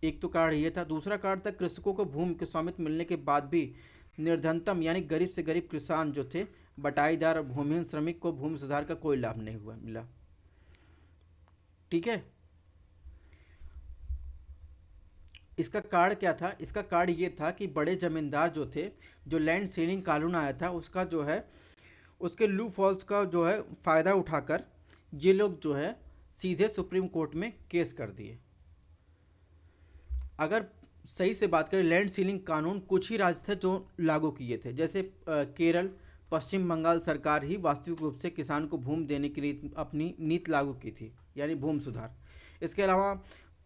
Speaker 1: एक तो कारण ये था। दूसरा कारण था कृषकों को भूमि के स्वामित्व मिलने के बाद भी निर्धनतम यानी गरीब से गरीब किसान जो थे, बटाईदार और भूमिहीन श्रमिक को भूमि सुधार का कोई लाभ नहीं हुआ मिला। ठीक है, इसका कारण क्या था? इसका कारण ये था कि बड़े जमींदार जो थे, जो लैंड सीलिंग कानून आया था उसका जो है उसके लूप हॉल्स का जो है फ़ायदा उठाकर ये लोग जो है सीधे सुप्रीम कोर्ट में केस कर दिए। अगर सही से बात करें, लैंड सीलिंग कानून कुछ ही राज्य थे जो लागू किए थे, जैसे केरल, पश्चिम बंगाल सरकार ही वास्तविक रूप से किसान को भूमि देने के लिए अपनी नीति लागू की थी, यानी भूमि सुधार। इसके अलावा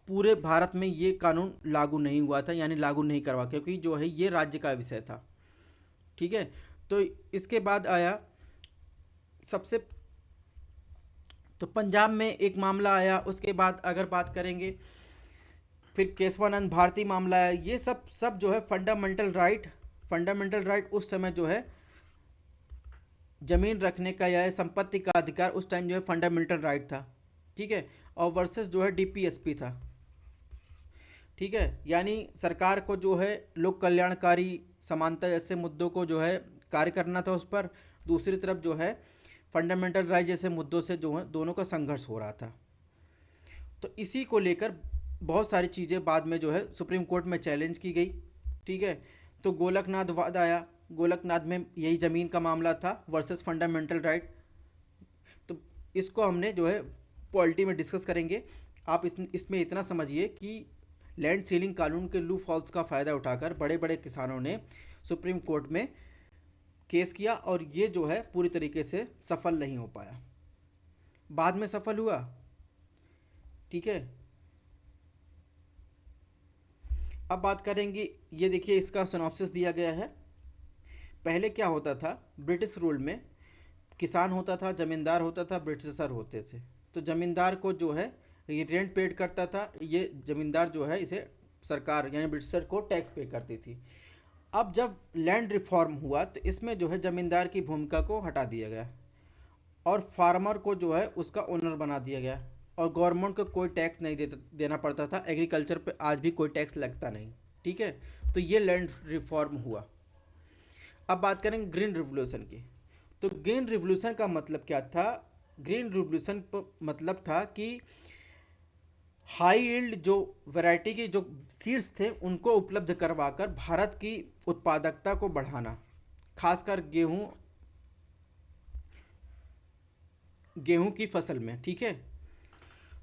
Speaker 1: पूरे भारत में ये कानून लागू नहीं हुआ था, यानी लागू नहीं करवा, क्योंकि जो है ये राज्य का विषय था। ठीक है। तो इसके बाद आया सबसे, तो पंजाब में एक मामला आया, उसके बाद अगर बात करेंगे फिर केशवानंद भारती मामला है। ये सब सब जो है फंडामेंटल राइट उस समय जो है जमीन रखने का या संपत्ति का अधिकार उस टाइम जो है फंडामेंटल राइट था। ठीक है। और वर्सेस जो है डीपीएसपी था। ठीक है। यानी सरकार को जो है लोक कल्याणकारी समानता जैसे मुद्दों को जो है कार्य करना था उस पर, दूसरी तरफ जो है फंडामेंटल राइट जैसे मुद्दों से जो है दोनों का संघर्ष हो रहा था। तो इसी को लेकर बहुत सारी चीज़ें बाद में जो है सुप्रीम कोर्ट में चैलेंज की गई। ठीक है। तो गोलकनाथ वाद आया, गोलकनाथ में यही ज़मीन का मामला था वर्सेस फंडामेंटल राइट। तो इसको हमने जो है पॉलिटी में डिस्कस करेंगे। आप इसमें इतना समझिए कि लैंड सीलिंग कानून के लूप हॉल्स का फ़ायदा उठाकर बड़े बड़े किसानों ने सुप्रीम कोर्ट में केस किया, और ये जो है पूरी तरीके से सफल नहीं हो पाया, बाद में सफल हुआ। ठीक है। अब बात करेंगे, ये देखिए इसका सिनॉप्सिस दिया गया है। पहले क्या होता था, ब्रिटिश रूल में किसान होता था, ज़मींदार होता था, ब्रिटिशर होते थे। तो ज़मींदार को जो है ये रेंट पेड करता था, ये ज़मींदार जो है इसे सरकार यानी ब्रिटिशर को टैक्स पे करती थी। अब जब लैंड रिफॉर्म हुआ तो इसमें जो है ज़मींदार की भूमिका को हटा दिया गया और फार्मर को जो है उसका ओनर बना दिया गया, और गवर्नमेंट को कोई टैक्स नहीं देना पड़ता था। एग्रीकल्चर पे आज भी कोई टैक्स लगता नहीं। ठीक है। तो ये लैंड रिफॉर्म हुआ। अब बात करेंगे ग्रीन रिवोल्यूशन की। तो ग्रीन रिवोल्यूशन का मतलब क्या था? ग्रीन रिवोल्यूशन मतलब था कि हाई यील्ड जो वैरायटी की जो सीड्स थे उनको उपलब्ध करवाकर भारत की उत्पादकता को बढ़ाना, खासकर गेहूं की फसल में। ठीक है।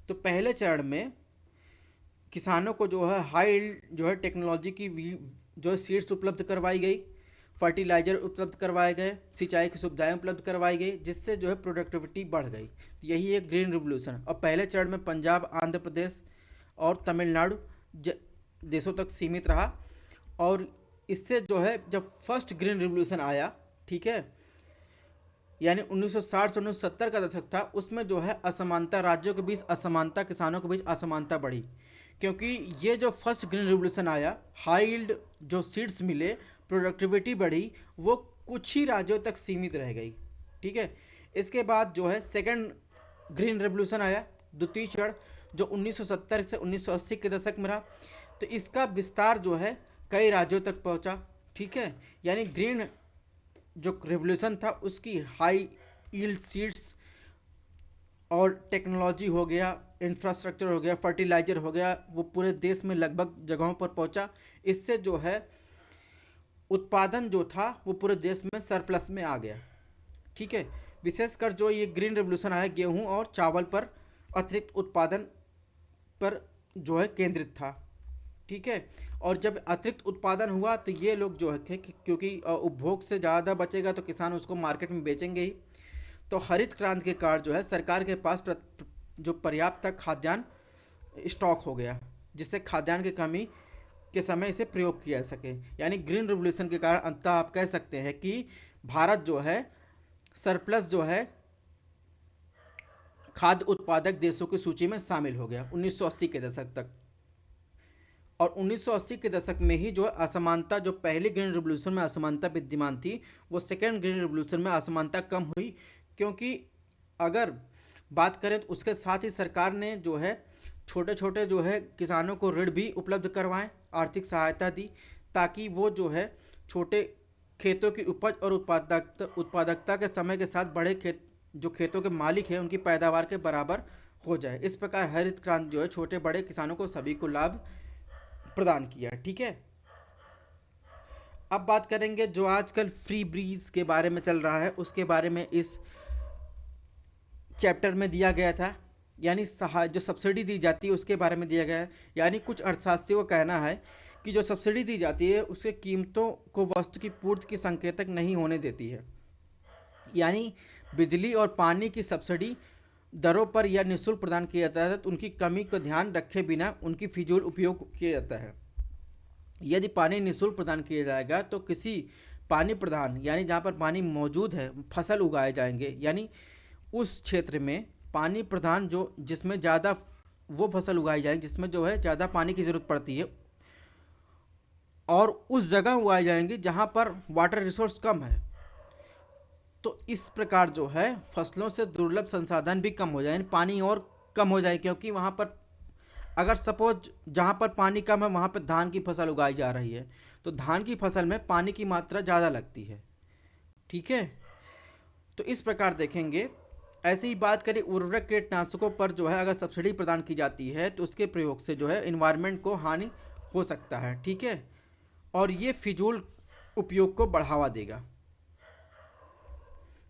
Speaker 1: तो पहले चरण में किसानों को जो है हाई यील्ड जो है टेक्नोलॉजी की जो है सीड्स उपलब्ध करवाई गई, फर्टिलाइजर उपलब्ध करवाए गए, सिंचाई की सुविधाएं उपलब्ध करवाई गई, जिससे जो है प्रोडक्टिविटी बढ़ गई। तो यही एक ग्रीन रिवोल्यूशन। और पहले चरण में पंजाब, आंध्र प्रदेश और तमिलनाडु देशों तक सीमित रहा। और इससे जो है जब फर्स्ट ग्रीन रिवोल्यूशन आया, ठीक है, यानी 1960 से 1970 का दशक था, उसमें जो है असमानता, राज्यों के बीच असमानता, किसानों के बीच असमानता बढ़ी, क्योंकि ये जो फर्स्ट ग्रीन रिवोल्यूशन आया, हाई यील्ड जो सीड्स मिले, प्रोडक्टिविटी बढ़ी, वो कुछ ही राज्यों तक सीमित रह गई। ठीक है। इसके बाद जो है सेकंड ग्रीन रेवोल्यूशन आया, द्वितीय चरण, जो 1970 से 1980 के दशक में रहा। तो इसका विस्तार जो है कई राज्यों तक पहुंचा। ठीक है। यानी ग्रीन जो रेवोल्यूशन था उसकी हाई यील्ड सीड्स और टेक्नोलॉजी हो गया, इंफ्रास्ट्रक्चर हो गया, फर्टिलाइजर हो गया, वो पूरे देश में लगभग जगहों पर पहुंचा। इससे जो है उत्पादन जो था वो पूरे देश में सरप्लस में आ गया। ठीक है। विशेषकर जो ये ग्रीन रेवोल्यूशन आया गेहूं और चावल पर अतिरिक्त उत्पादन पर जो है केंद्रित था। ठीक है। और जब अतिरिक्त उत्पादन हुआ तो ये लोग जो है क्योंकि उपभोग से ज़्यादा बचेगा तो किसान उसको मार्केट में बेचेंगे ही। तो हरित क्रांति के कारण जो है सरकार के पास जो पर्याप्त तक खाद्यान्न स्टॉक हो गया, जिससे खाद्यान्न की कमी के समय इसे प्रयोग किया जा सके। यानी ग्रीन रिवोल्यूशन के कारण अंततः आप कह सकते हैं कि भारत जो है सरप्लस जो है खाद्य उत्पादक देशों की सूची में शामिल हो गया 1980 के दशक तक। और 1980 के दशक में ही जो असमानता, जो पहली ग्रीन रिवोल्यूशन में असमानता विद्यमान थी, वो सेकेंड ग्रीन रिवोल्यूशन में असमानता कम हुई। क्योंकि अगर बात करें तो उसके साथ ही सरकार ने जो है छोटे छोटे जो है किसानों को ऋण भी उपलब्ध करवाएं, आर्थिक सहायता दी, ताकि वो जो है छोटे खेतों की उपज और उत्पादकता के समय के साथ बड़े जो खेतों के मालिक हैं उनकी पैदावार के बराबर हो जाए। इस प्रकार हरित क्रांति जो है छोटे बड़े किसानों को सभी को लाभ प्रदान किया। ठीक है। अब बात करेंगे जो आजकल फ्री ब्रीज के बारे में चल रहा है, उसके बारे में इस चैप्टर में दिया गया था। यानी जो सब्सिडी दी जाती है उसके बारे में दिया गया है। यानी कुछ अर्थशास्त्रियों का कहना है कि जो सब्सिडी दी जाती है उसके कीमतों को वस्तु की पूर्ति की संकेतक नहीं होने देती है। यानी बिजली और पानी की सब्सिडी दरों पर या निःशुल्क प्रदान किया जाता है तो उनकी कमी को ध्यान रखे बिना उनकी फिजूल उपयोग किया जाता है। यदि पानी निःशुल्क प्रदान किया जाएगा तो किसी पानी प्रधान यानी जहाँ पर पानी मौजूद है फसल उगाए जाएंगे, यानी उस क्षेत्र में पानी प्रधान जो जिसमें ज़्यादा वो फसल उगाई जाएंगी जिसमें जो है ज़्यादा पानी की ज़रूरत पड़ती है, और उस जगह उगाए जाएंगे जहाँ पर वाटर रिसोर्स कम है। तो इस प्रकार जो है फसलों से दुर्लभ संसाधन भी कम हो जाए, यानी पानी और कम हो जाए, क्योंकि वहाँ पर अगर सपोज जहाँ पर पानी कम है वहाँ पर धान की फसल उगाई जा रही है तो धान की फसल में पानी की मात्रा ज़्यादा लगती है। ठीक है, तो इस प्रकार देखेंगे। ऐसे ही बात करें उर्वरक कीटनाशकों पर जो है अगर सब्सिडी प्रदान की जाती है तो उसके प्रयोग से जो है इन्वायरमेंट को हानि हो सकता है। ठीक है, और ये फिजूल उपयोग को बढ़ावा देगा।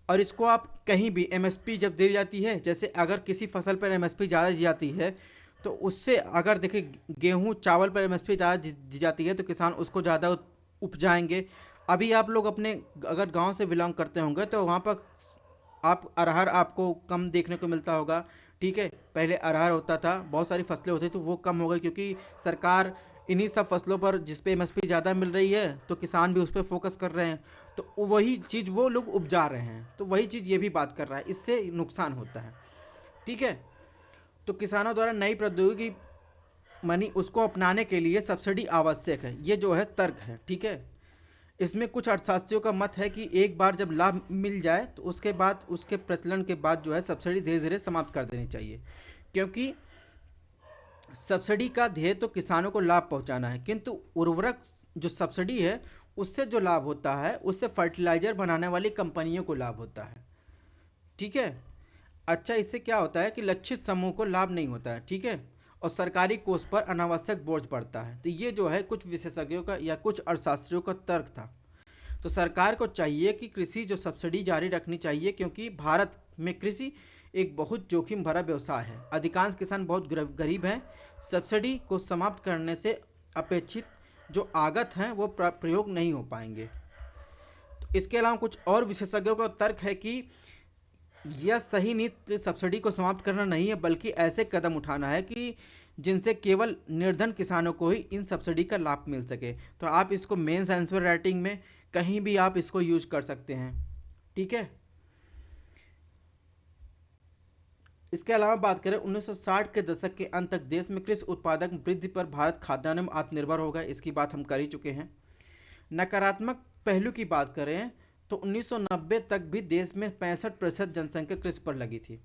Speaker 1: और इसको आप कहीं भी एमएसपी जब दी जाती है, जैसे अगर किसी फसल पर एमएसपी ज़्यादा दी जाती है तो उससे अगर देखिए गेहूँ चावल पर एमएसपी ज़्यादा दी जाती है तो किसान उसको ज़्यादा उपजाएंगे। अभी आप लोग अपने अगर गांव से बिलोंग करते होंगे तो वहाँ पर आप अरहर आपको कम देखने को मिलता होगा। ठीक है, पहले अरहर होता था, बहुत सारी फसलें होती थी, तो वो कम हो गई क्योंकि सरकार इन्हीं सब फसलों पर जिस पे एमएसपी ज़्यादा मिल रही है तो किसान भी उस पर फोकस कर रहे हैं, तो वही चीज़ वो लोग उपजा रहे हैं, तो वही चीज़ ये भी बात कर रहा है, इससे नुकसान होता है। ठीक है, तो किसानों द्वारा नई प्रौद्योगिकी मानी उसको अपनाने के लिए सब्सिडी आवश्यक है, ये जो है तर्क है। ठीक है, इसमें कुछ अर्थशास्त्रियों का मत है कि एक बार जब लाभ मिल जाए तो उसके बाद उसके प्रचलन के बाद जो है सब्सिडी धीरे धीरे समाप्त कर देनी चाहिए, क्योंकि सब्सिडी का ध्येय तो किसानों को लाभ पहुंचाना है, किंतु उर्वरक जो सब्सिडी है उससे जो लाभ होता है उससे फर्टिलाइजर बनाने वाली कंपनियों को लाभ होता है। ठीक है, अच्छा, इससे क्या होता है कि लक्षित समूह को लाभ नहीं होता है। ठीक है, और सरकारी कोष पर अनावश्यक बोझ पड़ता है। तो ये जो है कुछ विशेषज्ञों का या कुछ अर्थशास्त्रियों का तर्क था। तो सरकार को चाहिए कि कृषि जो सब्सिडी जारी रखनी चाहिए, क्योंकि भारत में कृषि एक बहुत जोखिम भरा व्यवसाय है, अधिकांश किसान बहुत गरीब हैं। सब्सिडी को समाप्त करने से अपेक्षित जो आगत हैं वो प्रयोग नहीं हो पाएंगे। तो इसके अलावा कुछ और विशेषज्ञों का तर्क है कि यह सही नीति सब्सिडी को समाप्त करना नहीं है, बल्कि ऐसे कदम उठाना है कि जिनसे केवल निर्धन किसानों को ही इन सब्सिडी का लाभ मिल सके। तो आप इसको मेंस आंसर राइटिंग में कहीं भी आप इसको यूज कर सकते हैं। ठीक है, इसके अलावा बात करें 1960 के दशक के अंत तक देश में कृषि उत्पादक वृद्धि पर भारत खाद्यान्न में आत्मनिर्भर होगा, इसकी बात हम कर ही चुके हैं। नकारात्मक पहलू की बात करें तो 1990 तक भी देश में 65% जनसंख्या कृषि पर लगी थी।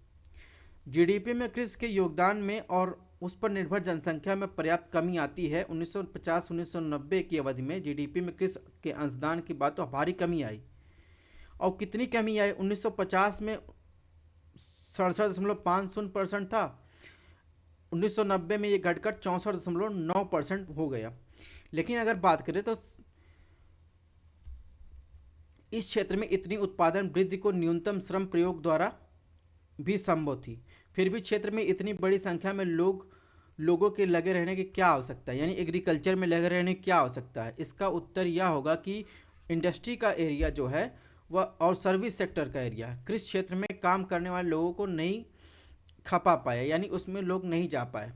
Speaker 1: जीडीपी में कृषि के योगदान में और उस पर निर्भर जनसंख्या में पर्याप्त कमी आती है। 1950-1990 की अवधि में जीडीपी में कृषि के अंशदान की बात तो भारी कमी आई। और कितनी कमी आई? 1950 में 67.50% था, 1990 में ये घटकर 64.9% हो गया। लेकिन अगर बात करें तो इस क्षेत्र में इतनी उत्पादन वृद्धि को न्यूनतम श्रम प्रयोग द्वारा भी संभव थी। फिर भी क्षेत्र में इतनी बड़ी संख्या में लोगों के लगे रहने की क्या आवश्यकता है, यानी एग्रीकल्चर में लगे रहने की क्या आवश्यकता है? इसका उत्तर यह होगा कि इंडस्ट्री का एरिया जो है वह और सर्विस सेक्टर का एरिया है, कृषि क्षेत्र में काम करने वाले लोगों को नहीं खपा पाया, यानी उसमें लोग नहीं जा पाए।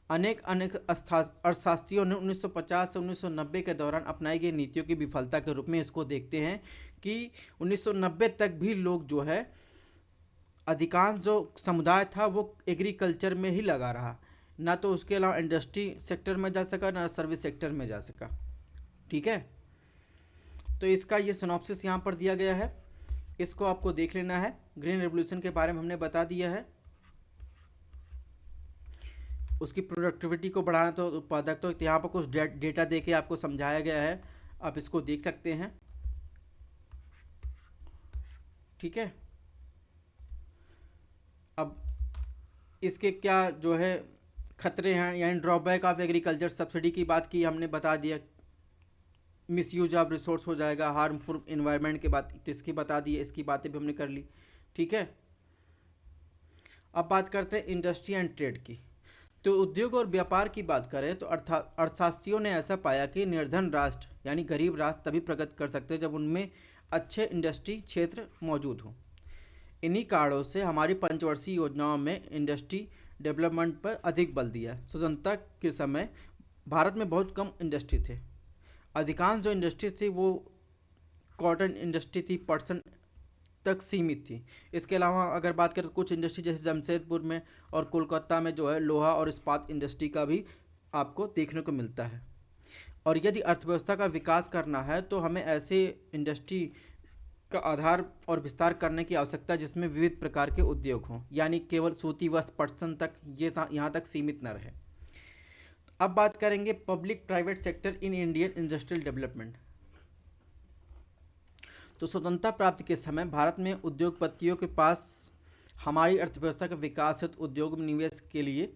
Speaker 1: अनेक अर्थशास्त्रियों ने 1950 से 1990 के दौरान अपनाई गई नीतियों की विफलता के रूप में इसको देखते हैं कि 1990 तक भी लोग जो है अधिकांश जो समुदाय था वो एग्रीकल्चर में ही लगा रहा, ना तो उसके अलावा इंडस्ट्री सेक्टर में जा सका ना सर्विस सेक्टर में जा सका। ठीक है, तो इसका ये सिनॉप्सिस यहाँ पर दिया गया है, इसको आपको देख लेना है। ग्रीन रेवोल्यूशन के बारे में हमने बता दिया है, उसकी प्रोडक्टिविटी को बढ़ाना तो उत्पादक, तो यहाँ पर कुछ डेटा दे के आपको समझाया गया है, आप इसको देख सकते हैं। ठीक है, अब इसके क्या जो है खतरे हैं, यानी ड्रॉबैक ऑफ एग्रीकल्चर सब्सिडी की बात की हमने, बता दिया। मिसयूज ऑफ रिसोर्स हो जाएगा, हार्मफुल इन्वायरमेंट के बात तो इसकी बता दी है, इसकी बातें भी हमने कर ली। ठीक है, अब बात करते हैं इंडस्ट्री एंड ट्रेड की। तो उद्योग और व्यापार की बात करें तो अर्थशास्त्रियों ने ऐसा पाया कि निर्धन राष्ट्र यानी गरीब राष्ट्र तभी प्रगति कर सकते हैं जब उनमें अच्छे इंडस्ट्री क्षेत्र मौजूद हों। इन्हीं कारणों से हमारी पंचवर्षीय योजनाओं में इंडस्ट्री डेवलपमेंट पर अधिक बल दिया। स्वतंत्रता के समय भारत में बहुत कम इंडस्ट्री थे। अधिकांश जो इंडस्ट्री थी वो कॉटन इंडस्ट्री थी, पर्सन तक सीमित थी। इसके अलावा अगर बात करें तो कुछ इंडस्ट्री जैसे जमशेदपुर में और कोलकाता में जो है लोहा और इस्पात इंडस्ट्री का भी आपको देखने को मिलता है। और यदि अर्थव्यवस्था का विकास करना है तो हमें ऐसे इंडस्ट्री का आधार और विस्तार करने की आवश्यकता है जिसमें विविध प्रकार के उद्योग हों, यानी केवल सूती वस्त्र पटसन तक ये यहाँ तक सीमित न रहे। अब बात करेंगे public private sector in Indian industrial development. तो स्वतंत्रता प्राप्ति के समय भारत में उद्योगपतियों के पास हमारी अर्थव्यवस्था का विकास हेतु उद्योग में निवेश के लिए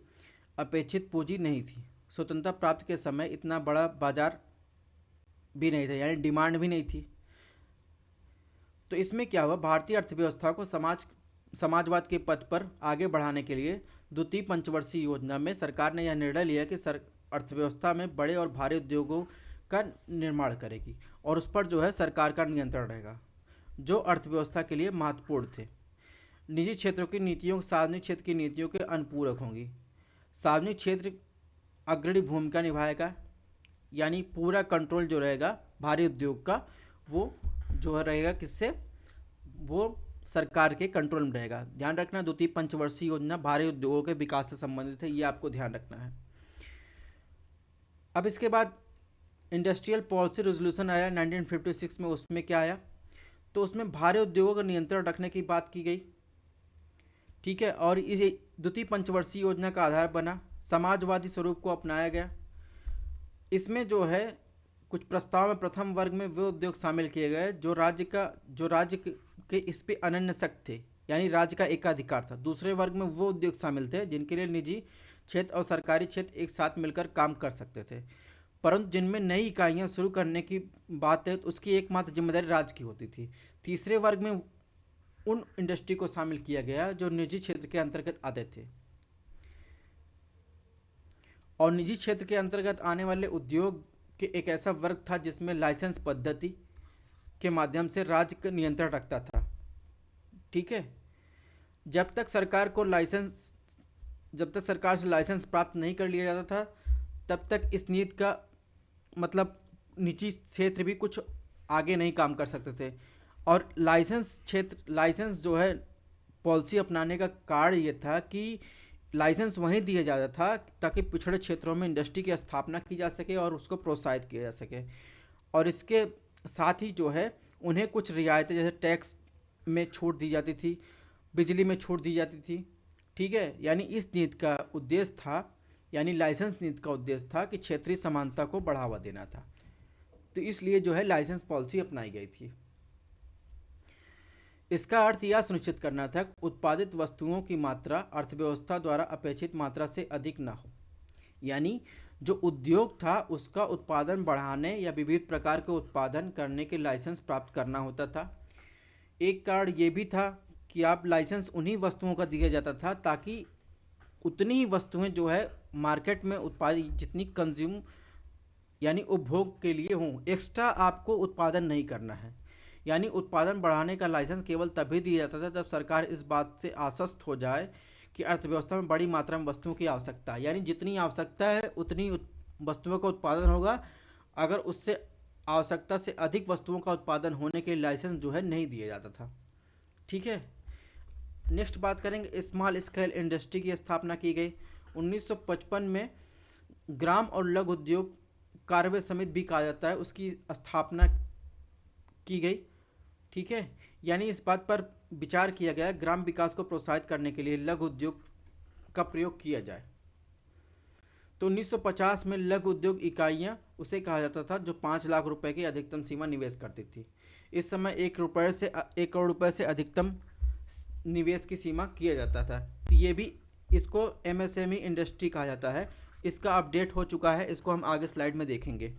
Speaker 1: अपेक्षित पूंजी नहीं थी। स्वतंत्रता प्राप्ति के समय इतना बड़ा बाजार भी नहीं था, यानी डिमांड भी नहीं थी। तो इसमें क्या हुआ, भारतीय अर्थव्यवस्था को समाजवाद के पथ पर आगे बढ़ाने के लिए द्वितीय पंचवर्षीय योजना में सरकार ने यह निर्णय लिया कि अर्थव्यवस्था में बड़े और भारी उद्योगों का निर्माण करेगी और उस पर जो है सरकार का नियंत्रण रहेगा, जो अर्थव्यवस्था के लिए महत्वपूर्ण थे। निजी क्षेत्रों की नीतियों सार्वजनिक क्षेत्र की नीतियों के अनुपूरक होंगी। सार्वजनिक क्षेत्र अग्रणी भूमिका निभाएगा, यानी पूरा कंट्रोल जो रहेगा भारी उद्योग का वो जो रहेगा किससे, वो सरकार के कंट्रोल में रहेगा। ध्यान रखना द्वितीय पंचवर्षीय योजना भारी उद्योगों के विकास से संबंधित है, ये आपको ध्यान रखना है। अब इसके बाद इंडस्ट्रियल पॉलिसी रेजोल्यूशन आया 1956 में। उसमें क्या आया, तो उसमें भारी उद्योगों का नियंत्रण रखने की बात की गई, ठीक है। और इस द्वितीय पंचवर्षीय योजना का आधार बना, समाजवादी स्वरूप को अपनाया गया। इसमें जो है कुछ प्रस्ताव में प्रथम वर्ग में वे उद्योग शामिल किए गए जो राज्य के इस पे अनन्य शक्त थे, यानी राज्य का एकाधिकार था। दूसरे वर्ग में वो उद्योग शामिल थे जिनके लिए निजी क्षेत्र और सरकारी क्षेत्र एक साथ मिलकर काम कर सकते थे, परंतु जिनमें नई इकाइयां शुरू करने की बात है तो उसकी एकमात्र जिम्मेदारी राज्य की होती थी। तीसरे वर्ग में उन इंडस्ट्री को शामिल किया गया जो निजी क्षेत्र के अंतर्गत आते थे, और निजी क्षेत्र के अंतर्गत आने वाले उद्योग के एक ऐसा वर्ग था जिसमें लाइसेंस पद्धति के माध्यम से राज्य का नियंत्रण रखता था, ठीक है। जब तक सरकार से लाइसेंस प्राप्त नहीं कर लिया जाता था तब तक इस नीति का मतलब निजी क्षेत्र भी कुछ आगे नहीं काम कर सकते थे। और लाइसेंस जो है पॉलिसी अपनाने का कारण ये था कि लाइसेंस वहीं दिया जाता था ताकि पिछड़े क्षेत्रों में इंडस्ट्री की स्थापना की जा सके और उसको प्रोत्साहित किया जा सके। और इसके साथ ही जो है उन्हें कुछ रियायतें जैसे टैक्स में छूट दी जाती थी, बिजली में छूट दी जाती थी, ठीक है। यानी इस नीति का उद्देश्य था, यानी लाइसेंस नीति का उद्देश्य था कि क्षेत्रीय समानता को बढ़ावा देना था। तो इसलिए जो है लाइसेंस पॉलिसी अपनाई गई थी। इसका अर्थ यह सुनिश्चित करना था कि उत्पादित वस्तुओं की मात्रा अर्थव्यवस्था द्वारा अपेक्षित मात्रा से अधिक ना हो, यानी जो उद्योग था उसका उत्पादन बढ़ाने या विविध प्रकार के उत्पादन करने के लाइसेंस प्राप्त करना होता था। एक कारण ये भी था कि आप लाइसेंस उन्हीं वस्तुओं का दिया जाता था ताकि उतनी ही वस्तुएं जो है मार्केट में उत्पादित जितनी कंज्यूम यानी उपभोग के लिए हों, एक्स्ट्रा आपको उत्पादन नहीं करना है। यानी उत्पादन बढ़ाने का लाइसेंस केवल तभी दिया जाता था जब सरकार इस बात से आश्वस्त हो जाए कि अर्थव्यवस्था में बड़ी मात्रा में वस्तुओं की आवश्यकता है, यानी जितनी आवश्यकता है उतनी वस्तुओं का उत्पादन होगा। अगर उससे आवश्यकता से अधिक वस्तुओं का उत्पादन होने के लाइसेंस जो है नहीं दिया जाता था, ठीक है। नेक्स्ट बात करेंगे, स्मॉल स्केल इंडस्ट्री की स्थापना की गई 1955 में। ग्राम और लघु उद्योग कार्य समिति भी कहा जाता है, उसकी स्थापना की गई, ठीक है। यानी इस बात पर विचार किया गया ग्राम विकास को प्रोत्साहित करने के लिए लघु उद्योग का प्रयोग किया जाए। तो 1950 में लघु उद्योग इकाइयाँ उसे कहा जाता था जो 5 लाख रुपए की अधिकतम सीमा निवेश करती थी। इस समय 1 करोड़ रुपए से अधिकतम निवेश की सीमा किया जाता था। तो ये भी इसको एमएसएमई इंडस्ट्री कहा जाता है। इसका अपडेट हो चुका है, इसको हम आगे स्लाइड में देखेंगे।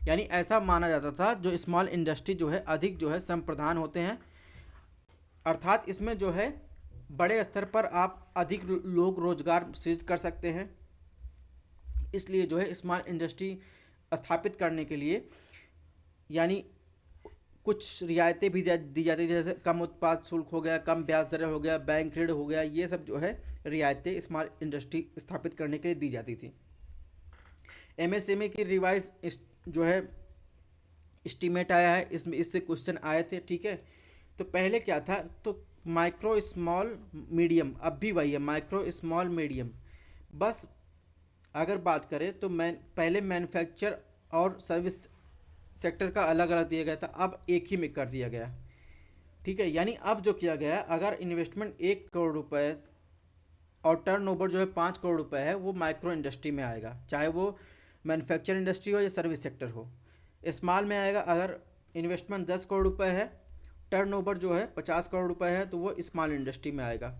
Speaker 1: यानी ऐसा माना जाता था जो स्मॉल इंडस्ट्री जो है अधिक जो है श्रम प्रधान होते हैं, अर्थात इसमें जो है बड़े स्तर पर आप अधिक लोग रोजगार सृजित कर सकते हैं, इसलिए जो है स्मॉल इंडस्ट्री स्थापित करने के लिए यानी कुछ रियायतें भी दी जाती थी, जैसे कम उत्पाद शुल्क हो गया, कम ब्याज दरें हो गया, बैंक ऋण हो गया, ये सब जो है रियायतें स्मॉल इंडस्ट्री स्थापित करने के लिए दी जाती थी। एमएसएमई की रिवाइज जो है एस्टीमेट आया है, इसमें इससे क्वेश्चन आए थे, ठीक है। तो पहले क्या था, तो माइक्रो स्मॉल मीडियम, अब भी वही है, माइक्रो स्मॉल मीडियम। बस अगर बात करें तो पहले मैन्युफैक्चर और सर्विस सेक्टर का अलग अलग दिया गया था, अब एक ही में कर दिया गया, ठीक है। यानी अब जो किया गया, अगर इन्वेस्टमेंट 1 करोड़ रुपए और टर्नओवर जो है 5 करोड़ रुपए है, वो माइक्रो इंडस्ट्री में आएगा, चाहे वो मैन्युफैक्चर इंडस्ट्री हो या सर्विस सेक्टर हो। स्मॉल में आएगा अगर इन्वेस्टमेंट 10 करोड़ रुपए है, टर्नओवर जो है 50 करोड़ रुपए है, तो वो स्मॉल इंडस्ट्री में आएगा।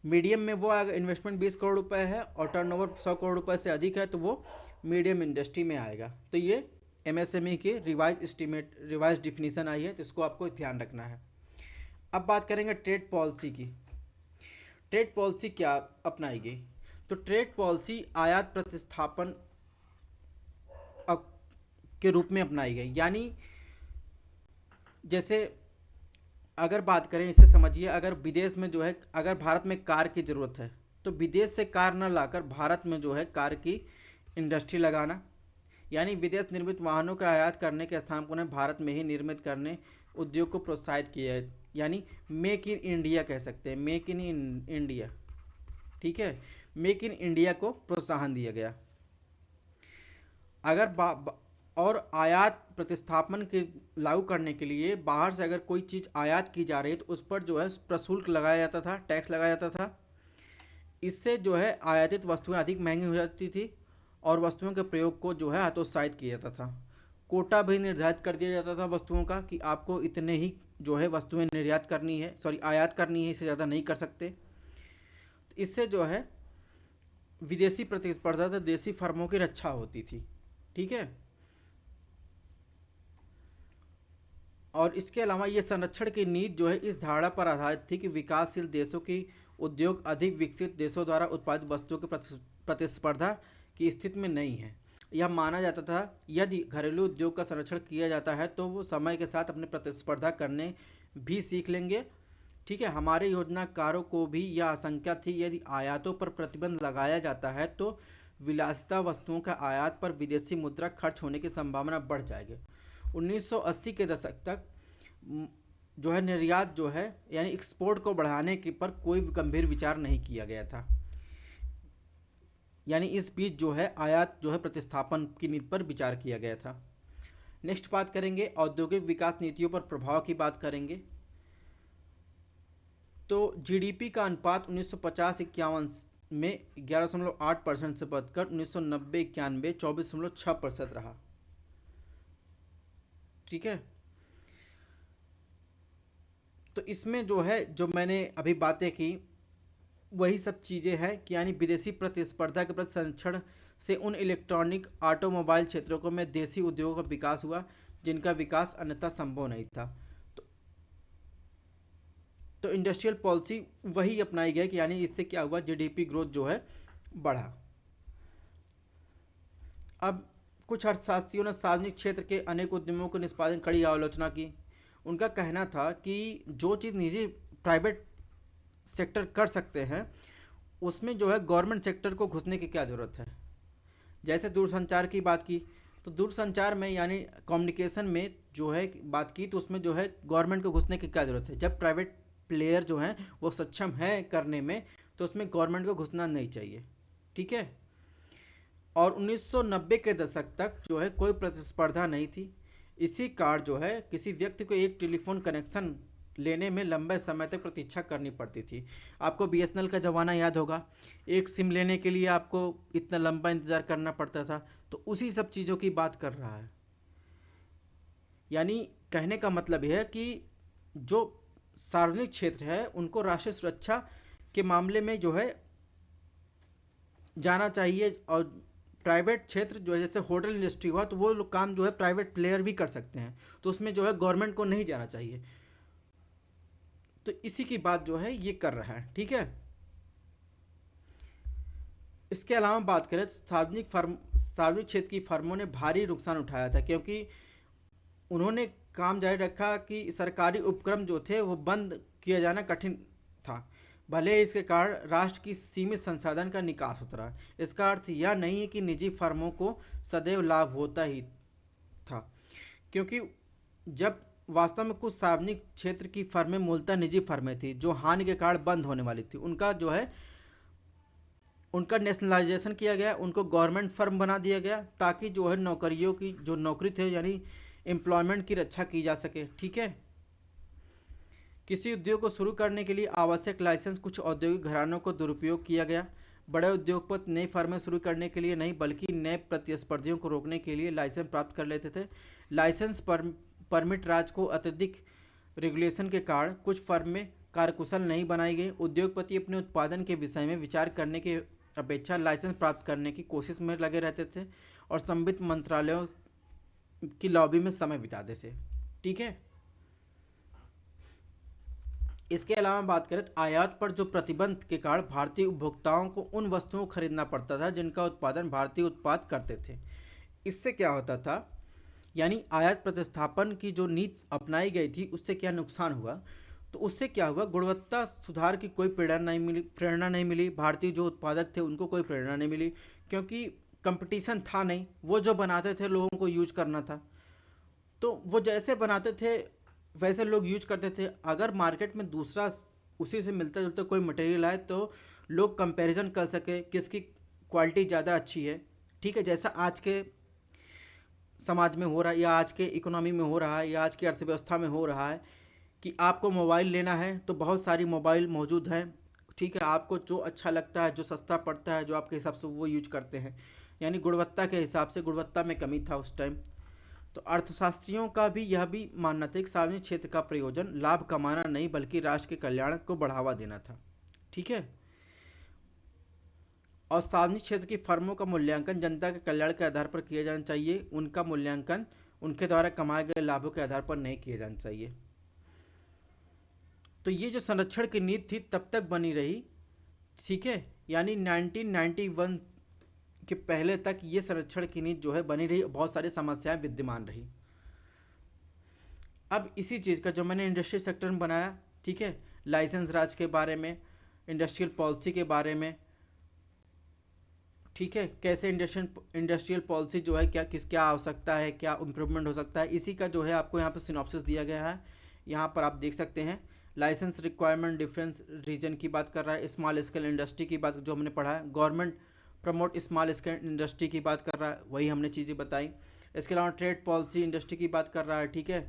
Speaker 1: मीडियम में वो आएगा, इन्वेस्टमेंट 20 करोड़ रुपए है और टर्नओवर 100 करोड़ रुपए से अधिक है, तो वो मीडियम इंडस्ट्री में आएगा। तो ये एमएसएमई की रिवाइज डिफिनीसन आई है, तो इसको आपको ध्यान रखना है। अब बात करेंगे ट्रेड पॉलिसी की। ट्रेड पॉलिसी क्या अपनाई गई, तो ट्रेड पॉलिसी आयात प्रतिस्थापन के रूप में अपनाई गई। यानी जैसे अगर बात करें, इसे समझिए, अगर विदेश में जो है, अगर भारत में कार की ज़रूरत है, तो विदेश से कार न लाकर भारत में जो है कार की इंडस्ट्री लगाना, यानी विदेश निर्मित वाहनों का आयात करने के स्थान पर उन्हें भारत में ही निर्मित करने उद्योग को प्रोत्साहित किया है। यानी मेक इन इंडिया कह सकते हैं, मेक इन इंडिया, ठीक है, मेक इन इंडिया को प्रोत्साहन दिया गया। अगर और आयात प्रतिस्थापन के लागू करने के लिए बाहर से अगर कोई चीज़ आयात की जा रही है, तो उस पर जो है प्रशुल्क लगाया जाता था, टैक्स लगाया जाता था। इससे जो है आयातित वस्तुएं अधिक महंगी हो जाती थी और वस्तुओं के प्रयोग को जो है हतोत्साहित किया जाता था। कोटा भी निर्धारित कर दिया जाता था वस्तुओं का, कि आपको इतने ही जो है वस्तुएं निर्यात करनी है, सॉरी आयात करनी है, इससे ज़्यादा नहीं कर सकते। इससे जो है विदेशी प्रतिस्पर्धा से देसी फर्मों की रक्षा होती थी, ठीक है। और इसके अलावा ये संरक्षण की नीति जो है इस धारणा पर आधारित थी कि विकासशील देशों की उद्योग अधिक विकसित देशों द्वारा उत्पादित वस्तुओं की प्रतिस्पर्धा की स्थिति में नहीं है। यह माना जाता था यदि घरेलू उद्योग का संरक्षण किया जाता है तो वो समय के साथ अपने प्रतिस्पर्धा करने भी सीख लेंगे, ठीक है। हमारे योजनाकारों को भी यह आशंका थी यदि आयातों पर प्रतिबंध लगाया जाता है तो विलासिता वस्तुओं का आयात पर विदेशी मुद्रा खर्च होने की संभावना बढ़ जाएगी। 1980 के दशक तक जो है निर्यात जो है यानी एक्सपोर्ट को बढ़ाने के पर कोई गंभीर विचार नहीं किया गया था। यानी इस बीच जो है आयात जो है प्रतिस्थापन की नीति पर विचार किया गया था। नेक्स्ट बात करेंगे औद्योगिक विकास नीतियों पर प्रभाव की बात करेंगे। तो जीडीपी का अनुपात 1950-51 में 11.8% से बढ़कर 1990-91 24.6% रहा, ठीक है। तो इसमें जो है जो मैंने अभी बातें की वही सब चीज़ें हैं कि यानी विदेशी प्रतिस्पर्धा के प्रति संरक्षण से उन इलेक्ट्रॉनिक ऑटोमोबाइल क्षेत्रों में देसी उद्योगों का विकास हुआ जिनका विकास अन्यथा संभव नहीं था। तो इंडस्ट्रियल पॉलिसी वही अपनाई गई कि यानी इससे क्या हुआ, जीडीपी ग्रोथ जो है बढ़ा। अब कुछ अर्थशास्त्रियों ने सार्वजनिक क्षेत्र के अनेक उद्यमों को निष्पादन कड़ी आलोचना की। उनका कहना था कि जो चीज़ निजी प्राइवेट सेक्टर कर सकते हैं उसमें जो है गवर्नमेंट सेक्टर को घुसने की क्या ज़रूरत है। जैसे दूरसंचार की बात की, तो दूरसंचार में यानी कम्युनिकेशन में जो है बात की, तो उसमें जो है गवर्नमेंट को घुसने की क्या ज़रूरत है। जब प्राइवेट प्लेयर जो हैं वो सक्षम है करने में, तो उसमें गवर्नमेंट को घुसना नहीं चाहिए, ठीक है। और 1990 के दशक तक जो है कोई प्रतिस्पर्धा नहीं थी। इसी कारण जो है किसी व्यक्ति को एक टेलीफोन कनेक्शन लेने में लंबे समय तक प्रतीक्षा करनी पड़ती थी। आपको बीएसएनएल का ज़माना याद होगा, एक सिम लेने के लिए आपको इतना लंबा इंतज़ार करना पड़ता था। तो उसी सब चीज़ों की बात कर रहा है। यानी कहने का मतलब यह है कि जो सार्वजनिक क्षेत्र है उनको राष्ट्रीय सुरक्षा के मामले में जो है जाना चाहिए, और प्राइवेट क्षेत्र जो है जैसे होटल इंडस्ट्री हुआ तो वो लोग काम जो है प्राइवेट प्लेयर भी कर सकते हैं, तो उसमें जो है गवर्नमेंट को नहीं जाना चाहिए। तो इसी की बात जो है ये कर रहा है, ठीक है। इसके अलावा बात करें तो सार्वजनिक क्षेत्र की फर्मों ने भारी नुकसान उठाया था, क्योंकि उन्होंने काम जारी रखा कि सरकारी उपक्रम जो थे वो बंद किया जाना कठिन था, भले ही इसके कारण राष्ट्र की सीमित संसाधन का निकास होता रहा। इसका अर्थ यह नहीं है कि निजी फर्मों को सदैव लाभ होता ही था, क्योंकि जब वास्तव में कुछ सार्वजनिक क्षेत्र की फर्में मूलतः निजी फर्में थी जो हानि के कारण बंद होने वाली थी, उनका जो है उनका नेशनलाइजेशन किया गया, उनको गवर्नमेंट फर्म बना दिया गया, ताकि जो है नौकरियों की जो नौकरी थे यानी एम्प्लॉयमेंट की रक्षा की जा सके। ठीक है। किसी उद्योग को शुरू करने के लिए आवश्यक लाइसेंस कुछ औद्योगिक घरानों को दुरुपयोग किया गया। बड़े उद्योगपति नई फर्में शुरू करने के लिए नहीं बल्कि नए प्रतिस्पर्धियों को रोकने के लिए लाइसेंस प्राप्त कर लेते थे। लाइसेंस परमिट राज को अत्यधिक रेगुलेशन के कारण कुछ फर्में कार्यकुशल नहीं बनाई गई। उद्योगपति अपने उत्पादन के विषय में विचार करने की अपेक्षा लाइसेंस प्राप्त करने की कोशिश में लगे रहते थे और संबंधित मंत्रालयों की लॉबी में समय बिताते थे। ठीक है। इसके अलावा बात करें तो आयात पर जो प्रतिबंध के कारण भारतीय उपभोक्ताओं को उन वस्तुओं को खरीदना पड़ता था जिनका उत्पादन भारतीय उत्पाद करते थे। इससे क्या होता था, यानी आयात प्रतिस्थापन की जो नीति अपनाई गई थी उससे क्या नुकसान हुआ, तो उससे क्या हुआ, गुणवत्ता सुधार की कोई प्रेरणा नहीं मिली। भारतीय जो उत्पादक थे उनको कोई प्रेरणा नहीं मिली, क्योंकि कंपटीशन था नहीं। वो जो बनाते थे लोगों को यूज करना था, तो वो जैसे बनाते थे वैसे लोग यूज करते थे। अगर मार्केट में दूसरा उसी से मिलता जुलता कोई मटेरियल आए तो लोग कंपैरिजन कर सके किसकी क्वालिटी ज़्यादा अच्छी है। ठीक है। जैसा आज के समाज में हो रहा है, या आज के इकोनॉमी में हो रहा है, या आज की अर्थव्यवस्था में हो रहा है कि आपको मोबाइल लेना है तो बहुत सारी मोबाइल मौजूद हैं। ठीक है। आपको जो अच्छा लगता है, जो सस्ता पड़ता है, जो आपके हिसाब से वो यूज करते हैं। यानी गुणवत्ता के हिसाब से गुणवत्ता में कमी था उस टाइम। तो अर्थशास्त्रियों का भी यह भी मानना था कि सार्वजनिक क्षेत्र का प्रयोजन लाभ कमाना नहीं बल्कि राष्ट्र के कल्याण को बढ़ावा देना था। ठीक है। और सार्वजनिक क्षेत्र की फर्मों का मूल्यांकन जनता के कल्याण के आधार पर किया जाना चाहिए, उनका मूल्यांकन उनके द्वारा कमाए गए लाभों के आधार पर नहीं किया जाना चाहिए। तो ये जो संरक्षण की नीति थी तब तक बनी रही। ठीक है। यानी 1991 के पहले तक ये संरक्षण की नीति जो है बनी रही, बहुत सारी समस्याएं विद्यमान रही। अब इसी चीज़ का जो मैंने इंडस्ट्री सेक्टर में बनाया, ठीक है, लाइसेंस राज के बारे में, इंडस्ट्रियल पॉलिसी के बारे में, ठीक है, कैसे इंडस्ट्रियल पॉलिसी जो है क्या आवश्यकता है, क्या इम्प्रूवमेंट हो सकता है, इसी का जो है आपको यहाँ पर सिनॉप्सिस दिया गया है। यहाँ पर आप देख सकते हैं। लाइसेंस रिक्वायरमेंट डिफरेंस रीजन की बात कर रहा है, स्मॉल स्केल इंडस्ट्री की बात जो हमने पढ़ा है, government promote small scale industry की बात कर रहा है, वही हमने चीज़ें बताई। इसके अलावा ट्रेड पॉलिसी इंडस्ट्री की बात कर रहा है। ठीक है।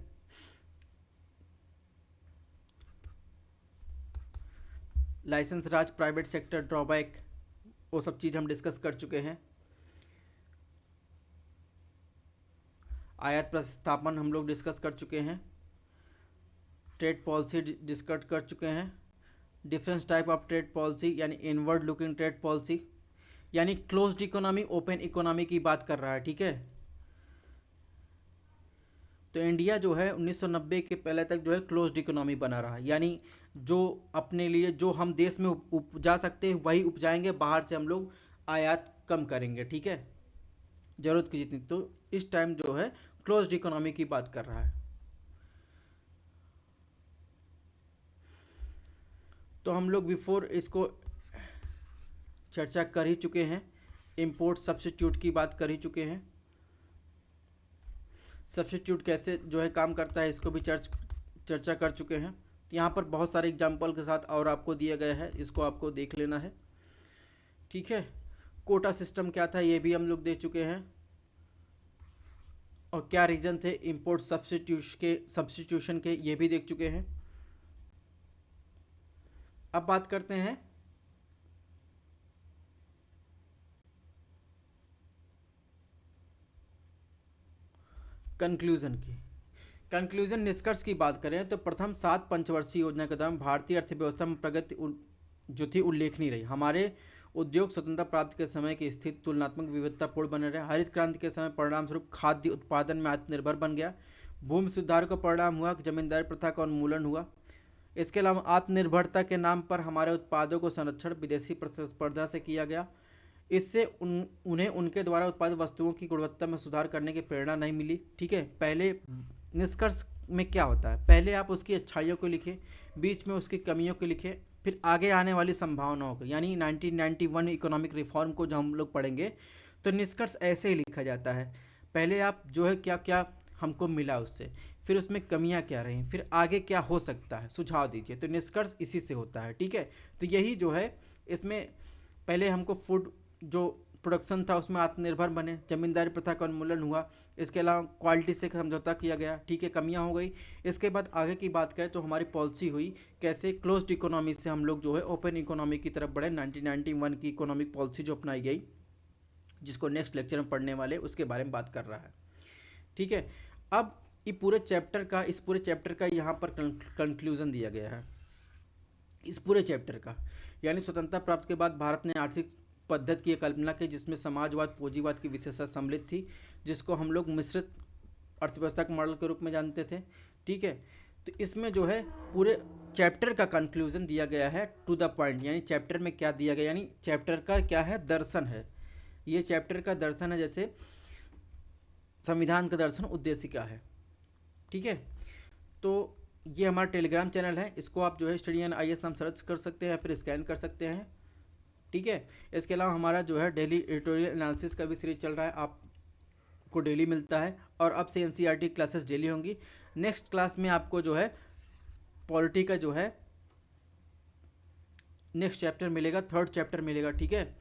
Speaker 1: लाइसेंस राज, प्राइवेट सेक्टर ड्रॉबैक, वो सब चीज़ हम डिस्कस कर चुके हैं। आयात प्रतिस्थापन हम लोग डिस्कस कर चुके हैं। ट्रेड पॉलिसी डिस्कस कर चुके हैं। Difference type of trade policy यानी इनवर्ड लुकिंग ट्रेड पॉलिसी, यानी क्लोज्ड इकोनॉमी ओपन इकोनॉमी की बात कर रहा है। ठीक है। तो इंडिया जो है 1990 के पहले तक जो है क्लोज्ड इकोनॉमी बना रहा, यानी जो अपने लिए जो हम देश में उपजा सकते हैं वही उपजाएंगे, बाहर से हम लोग आयात कम करेंगे। ठीक है, ज़रूरत की जितनी। तो इस टाइम जो है क्लोज्ड इकोनॉमी की बात कर रहा है। तो हम लोग बिफोर इसको चर्चा कर ही चुके हैं, इंपोर्ट सब्स्टिट्यूट की बात कर ही चुके हैं। सब्स्टिट्यूट कैसे जो है काम करता है इसको भी चर्चा कर चुके हैं। यहाँ पर बहुत सारे एग्जाम्पल के साथ और आपको दिया गया है, इसको आपको देख लेना है। ठीक है। कोटा सिस्टम क्या था ये भी हम लोग देख चुके हैं, और क्या रीजन थे इंपोर्ट सब्स्टिट्यूशन के ये भी देख चुके हैं। अब बात करते हैं कंक्लूजन की। कंक्लूजन निष्कर्ष की बात करें तो प्रथम 7 पंचवर्षीय योजना के दौरान भारतीय अर्थव्यवस्था में प्रगति जो थी उल्लेखनीय रही। हमारे उद्योग स्वतंत्रता प्राप्ति के समय की स्थिति तुलनात्मक विविधतापूर्ण बने रहे। हरित क्रांति के समय परिणाम स्वरूप खाद्य उत्पादन में आत्मनिर्भर बन गया। भूमि सुधार का परिणाम हुआ कि जमींदारी प्रथा का उन्मूलन हुआ। इसके अलावा आत्मनिर्भरता के नाम पर हमारे उत्पादों को संरक्षण विदेशी प्रतिस्पर्धा से किया गया। इससे उन्हें उनके द्वारा उत्पादित वस्तुओं की गुणवत्ता में सुधार करने की प्रेरणा नहीं मिली। ठीक है, पहले निष्कर्ष में क्या होता है, पहले आप उसकी अच्छाइयों को लिखें, बीच में उसकी कमियों को लिखें, फिर आगे आने वाली संभावनाओं को, यानी 1991 इकोनॉमिक रिफॉर्म को जब हम लोग पढ़ेंगे तो निष्कर्ष ऐसे ही लिखा जाता है। पहले आप जो है क्या क्या हमको मिला उससे, फिर उसमें कमियां क्या रहीं, फिर आगे क्या हो सकता है, सुझाव दीजिए। तो निष्कर्ष इसी से होता है। ठीक है, तो यही जो है इसमें पहले हमको फूड जो प्रोडक्शन था उसमें आत्मनिर्भर बने, जमींदारी प्रथा का उन्मूलन हुआ, इसके अलावा क्वालिटी से समझौता किया गया। ठीक है, कमियां हो गई। इसके बाद आगे की बात करें तो हमारी पॉलिसी हुई, कैसे क्लोज्ड इकोनॉमी से हम लोग जो है ओपन इकोनॉमी की तरफ बढ़े। 1991 की इकोनॉमिक पॉलिसी जो अपनाई गई, जिसको नेक्स्ट लेक्चर में पढ़ने वाले उसके बारे में बात कर रहा है। ठीक है, अब इस पूरे चैप्टर का यहाँ पर कंक्लूजन दिया गया है, इस पूरे चैप्टर का। यानी स्वतंत्रता प्राप्त के बाद भारत ने आर्थिक पद्धति की कल्पना की जिसमें समाजवाद पूंजीवाद की विशेषता सम्मिलित थी, जिसको हम लोग मिश्रित अर्थव्यवस्था के मॉडल के रूप में जानते थे। ठीक है, तो इसमें जो है पूरे चैप्टर का कंक्लूजन दिया गया है टू द पॉइंट, यानी चैप्टर में क्या दिया गया, यानी चैप्टर का क्या है, दर्शन है। ये चैप्टर का दर्शन है, जैसे संविधान का दर्शन उद्देश्य क्या है। ठीक है, तो ये हमारा टेलीग्राम चैनल है, इसको आप जो है स्टडी एंड IAS नाम सर्च कर सकते हैं, फिर स्कैन कर सकते हैं। ठीक है, इसके अलावा हमारा जो है डेली एडिटोरियल एनालिसिस का भी सीरीज चल रहा है, आपको डेली मिलता है, और अब से NCERT क्लासेस डेली होंगी। नेक्स्ट क्लास में आपको जो है पॉलिटी का जो है नेक्स्ट चैप्टर मिलेगा, थर्ड चैप्टर मिलेगा। ठीक है,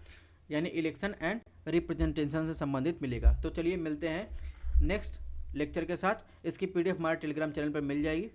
Speaker 1: यानी इलेक्शन एंड रिप्रेजेंटेशन से संबंधित मिलेगा। तो चलिए मिलते हैं नेक्स्ट लेक्चर के साथ। इसकी PDF हमारे टेलीग्राम चैनल पर मिल जाएगी।